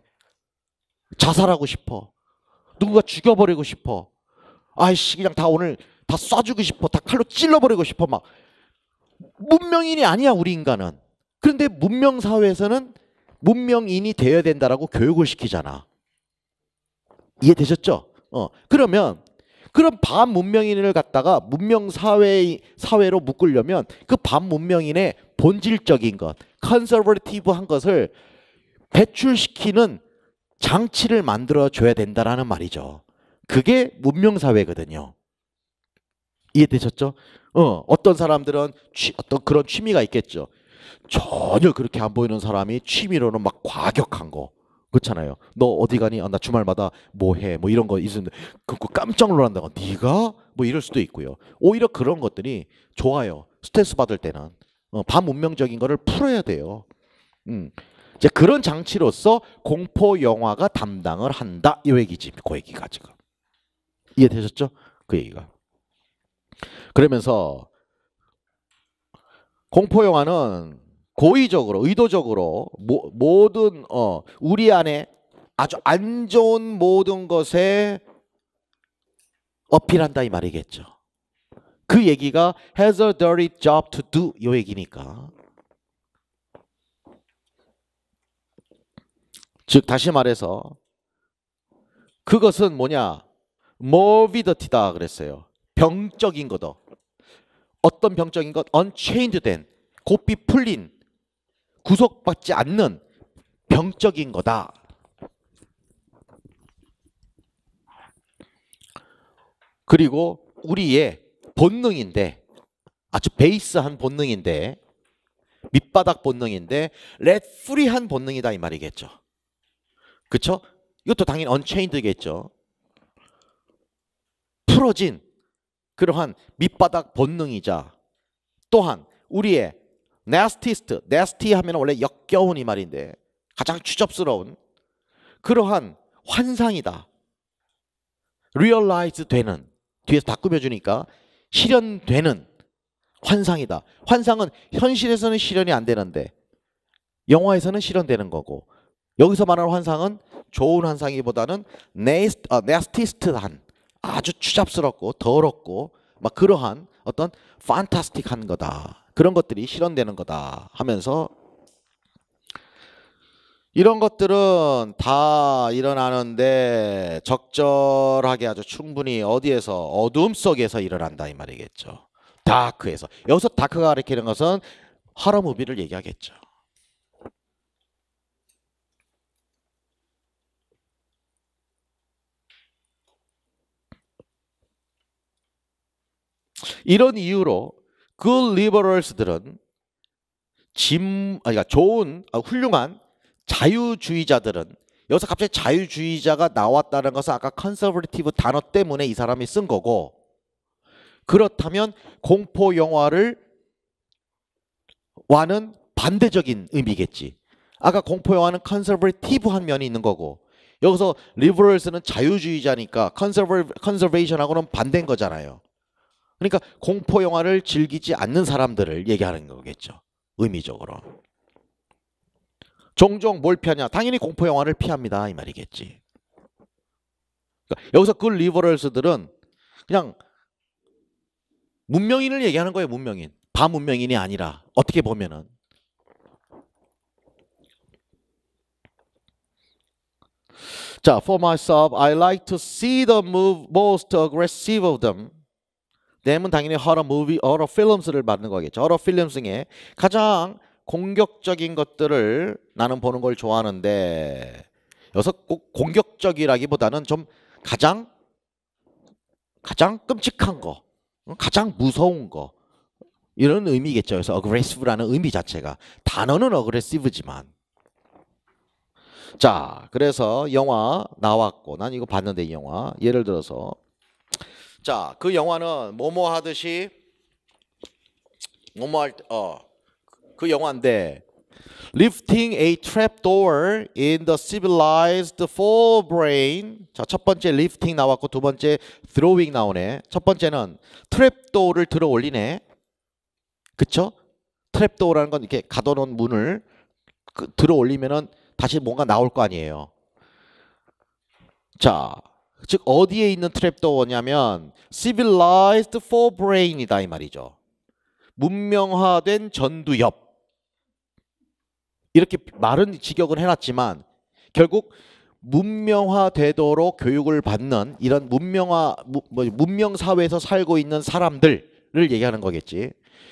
자살하고 싶어. 누군가 죽여버리고 싶어. 아이씨 그냥 다 오늘 다 쏴주고 싶어. 다 칼로 찔러버리고 싶어 막. 문명인이 아니야 우리 인간은. 그런데 문명사회에서는 문명인이 되어야 된다라고 교육을 시키잖아. 이해되셨죠? 그러면 그런 반문명인을 갖다가 문명사회로 묶으려면 그 반문명인의 본질적인 것, 컨서버티브한 것을 배출시키는 장치를 만들어줘야 된다라는 말이죠. 그게 문명사회거든요. 이해되셨죠? 어떤 사람들은 어떤 그런 취미가 있겠죠. 전혀 그렇게 안 보이는 사람이 취미로는 막 과격한 거. 그렇잖아요. 너 어디 가니? 나 주말마다 뭐 해? 뭐 이런 거 있는데 그거 깜짝 놀란다고. 네가? 뭐 이럴 수도 있고요. 오히려 그런 것들이 좋아요. 스트레스 받을 때는 반문명적인 거를 풀어야 돼요. 이제 그런 장치로서 공포 영화가 담당을 한다. 이 얘기지. 그 얘기가 지금. 이해되셨죠? 그 얘기가. 그러면서 공포 영화는 고의적으로, 의도적으로 모든 우리 안에 아주 안 좋은 모든 것에 어필한다 이 말이겠죠. 그 얘기가 has a dirty job to do 이 얘기니까. 즉 다시 말해서 그것은 뭐냐? morbidity다 그랬어요. 병적인 거다. 어떤 병적인 것? unchained 된, 고삐 풀린, 구속받지 않는 병적인 거다. 그리고 우리의 본능인데, 아주 베이스한 본능인데, 밑바닥 본능인데 렛프리한 본능이다 이 말이겠죠. 그쵸? 이것도 당연히 unchained겠죠. 풀어진 그러한 밑바닥 본능이자 또한 우리의 nastiest, nasty 하면 원래 역겨운 이 말인데 가장 추접스러운 그러한 환상이다. realize 되는, 뒤에서 다 꾸며주니까 실현되는 환상이다. 환상은 현실에서는 실현이 안 되는데 영화에서는 실현되는 거고, 여기서 말하는 환상은 좋은 환상이보다는 nastiest한, 아주 추잡스럽고 더럽고 막 그러한 어떤 판타스틱한 거다. 그런 것들이 실현되는 거다 하면서 이런 것들은 다 일어나는데 적절하게 아주 충분히 어디에서? 어둠 속에서 일어난다 이 말이겠죠. 다크에서. 여기서 다크가 가리키는 것은 하러 무비를 얘기하겠죠. 이런 이유로 그 리버럴스들은 그러니까 좋은, 훌륭한 자유주의자들은, 여기서 갑자기 자유주의자가 나왔다는 것은 아까 컨서버티브 단어 때문에 이 사람이 쓴 거고, 그렇다면 공포 영화를 와는 반대적인 의미겠지. 아까 공포 영화는 컨서버티브한 면이 있는 거고, 여기서 리버럴스는 자유주의자니까 컨서베이션하고는 반대인 거잖아요. 그러니까 공포 영화를 즐기지 않는 사람들을 얘기하는 거겠죠. 의미적으로. 종종 뭘 피하냐? 당연히 공포 영화를 피합니다 이 말이겠지. 그러니까 여기서 그 리버럴스들은 그냥 문명인을 얘기하는 거예요. 문명인. 반문명인이 아니라 어떻게 보면은. 자, for myself, I like to see the most aggressive of them. 내면 당연히 horror films를 받는 거겠죠. horror films 중에 가장 공격적인 것들을 나는 보는 걸 좋아하는데, 여기서 꼭 공격적이라기보다는 좀 가장 끔찍한 거, 가장 무서운 거, 이런 의미겠죠. 그래서 aggressive라는 의미 자체가, 단어는 aggressive지만. 자, 그래서 영화 나왔고, 난 이거 봤는데 이 영화 예를 들어서, 자, 그 영화는 뭐뭐 하듯이 뭐뭐 할 때, 그 영화인데 Lifting a trapdoor in the civilized forebrain. 자, 첫 번째 lifting 나왔고 두 번째 throwing 나오네. 첫 번째는 트랩도어를 들어 올리네. 그쵸? 트랩도어라는 건 이렇게 가둬놓은 문을 들어 올리면은 다시 뭔가 나올 거 아니에요. 자, 즉 어디에 있는 트랩도어냐면 civilized forebrain이다 이 말이죠. 문명화된 전두 옆. 이렇게 말은 직역을 해놨지만 결국 문명화되도록 교육을 받는 이런 문명 사회에서 살고 있는 사람들을 얘기하는 거겠지.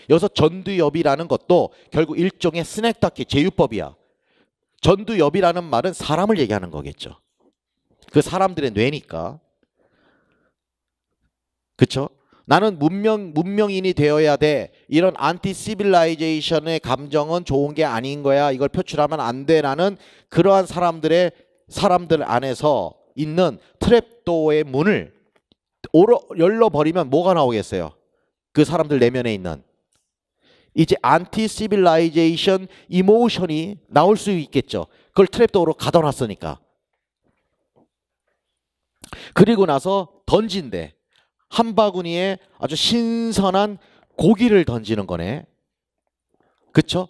여기서 전두엽이라는 것도 결국 일종의 스낵타키 제휴법이야. 전두엽이라는 말은 사람을 얘기하는 거겠죠. 그 사람들의 뇌니까. 그쵸? 나는 문명인이 되어야 돼. 이런 안티 시빌라이제이션의 감정은 좋은 게 아닌 거야. 이걸 표출하면 안 돼라는 그러한 사람들 안에서 있는 트랩도어의 문을 열어버리면 뭐가 나오겠어요? 그 사람들 내면에 있는 이제 안티 시빌라이제이션 이모션이 나올 수 있겠죠. 그걸 트랩도어로 가둬놨으니까. 그리고 나서 던진대. 한 바구니에 아주 신선한 고기를 던지는 거네. 그쵸?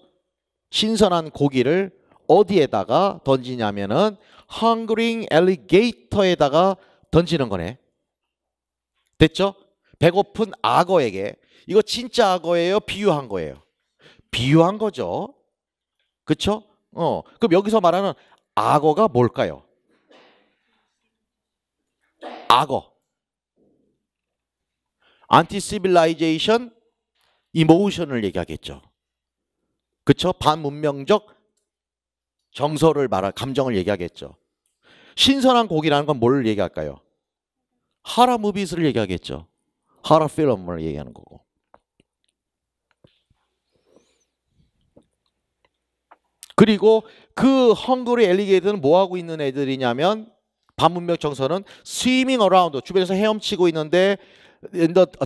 신선한 고기를 어디에다가 던지냐면은 hungering alligator에다가 던지는 거네. 됐죠? 배고픈 악어에게. 이거 진짜 악어예요? 비유한 거예요? 비유한 거죠. 그쵸? 그럼 여기서 말하는 악어가 뭘까요? 악어. 안티시빌라이제이션 이모션을 얘기하겠죠. 그쵸? 반문명적 정서를 감정을 얘기하겠죠. 신선한 고기라는 건 뭘 얘기할까요? 하라 무비스를 얘기하겠죠. 하라 필름을 얘기하는 거고. 그리고 그 헝그리 엘리게이터는 뭐 하고 있는 애들이냐면 반문명 정서는 스위밍 어라운드 주변에서 헤엄치고 있는데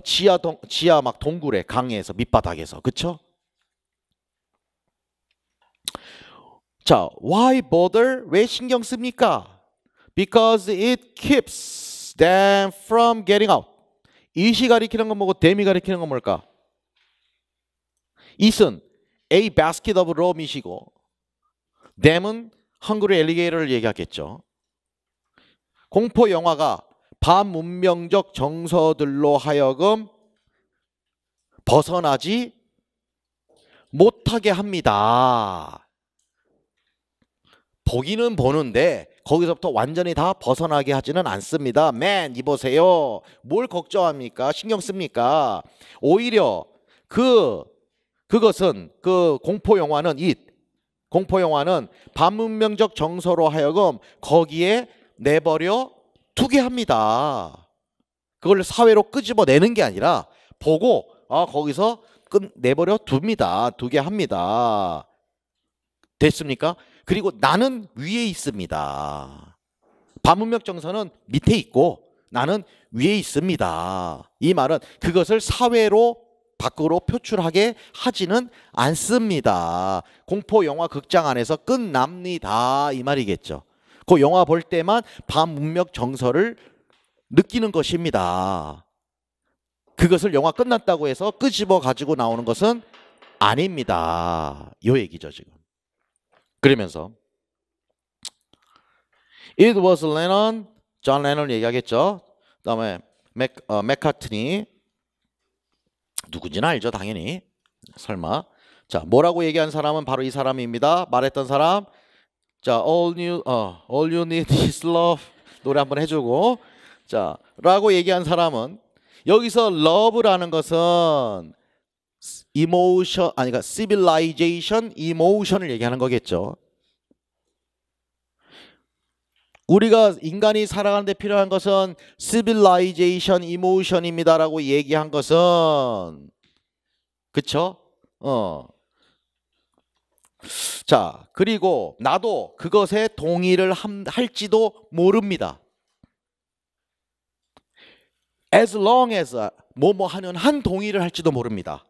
지하 막 동굴에 강에서 밑바닥에서 그쵸? 자, why bother? 왜 신경 씁니까? Because it keeps them from getting out. it이 가리키는 건 뭐고 them이 가리키는 건 뭘까? it은 a basket of raw meat이고 them은 헝그리 엘리게이터를 얘기하겠죠. 공포 영화가 반문명적 정서들로 하여금 벗어나지 못하게 합니다. 보기는 보는데 거기서부터 완전히 다 벗어나게 하지는 않습니다. 맨 이보세요. 뭘 걱정합니까? 신경 씁니까? 오히려 그것은 그 공포 영화는 공포 영화는 반문명적 정서로 하여금 거기에 내버려 두게 합니다. 그걸 사회로 끄집어내는 게 아니라 보고 거기서 내버려 두게 합니다. 됐습니까? 그리고 나는 위에 있습니다. 반문명 정서는 밑에 있고 나는 위에 있습니다. 이 말은 그것을 사회로 밖으로 표출하게 하지는 않습니다. 공포 영화 극장 안에서 끝납니다. 이 말이겠죠. 그 영화 볼 때만 반문명 정서를 느끼는 것입니다. 그것을 영화 끝났다고 해서 끄집어 가지고 나오는 것은 아닙니다. 요 얘기죠 지금. 그러면서 It was Lennon, 존 레논 얘기하겠죠. 그다음에 맥카트니 누군지는 알죠 당연히. 설마. 자, 뭐라고 얘기한 사람은 바로 이 사람입니다. 말했던 사람. 자, all you need is love 노래 한번 해주고. 자, 라고 얘기한 사람은 여기서 love라는 것은 emotion 그러니까 civilization, emotion을 얘기하는 거겠죠. 우리가 인간이 살아가는 데 필요한 것은 civilization, emotion입니다라고 얘기한 것은 그쵸? 자, 그리고 나도 그것에 동의를 할지도 모릅니다. as long as 뭐뭐 하는 한 동의를 할지도 모릅니다.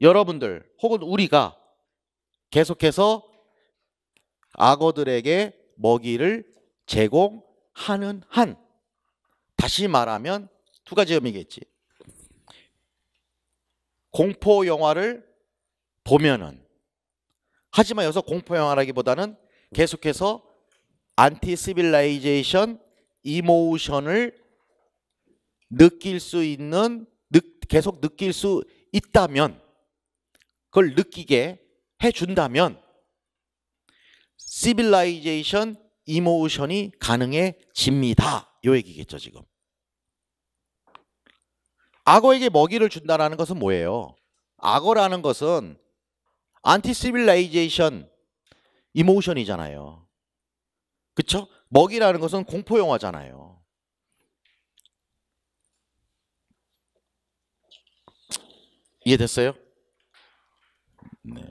여러분들 혹은 우리가 계속해서 악어들에게 먹이를 제공하는 한, 다시 말하면 두 가지 의미겠지. 공포 영화를 보면은, 하지만 여기서 공포 영화라기보다는 계속해서 안티 시빌라이제이션 이모션을 느낄 수 있는, 계속 느낄 수 있다면, 그걸 느끼게 해준다면 시빌라이제이션 이모션이 가능해집니다. 요 얘기겠죠 지금. 악어에게 먹이를 준다는 것은 뭐예요? 악어라는 것은 안티 시빌라이제이션 이모션이잖아요. 그쵸? 먹이라는 것은 공포 영화잖아요. 이해됐어요? 네.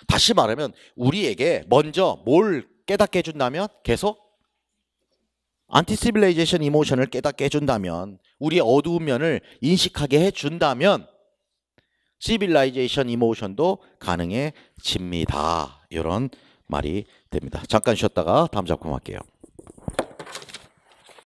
다시 말하면 우리에게 먼저 뭘 깨닫게 해준다면, 계속 안티시빌라이제이션 이모션을 깨닫게 해준다면, 우리의 어두운 면을 인식하게 해준다면 시빌라이제이션 이모션도 가능해집니다. 이런 말이 됩니다. 잠깐 쉬었다가 다음 작품 할게요.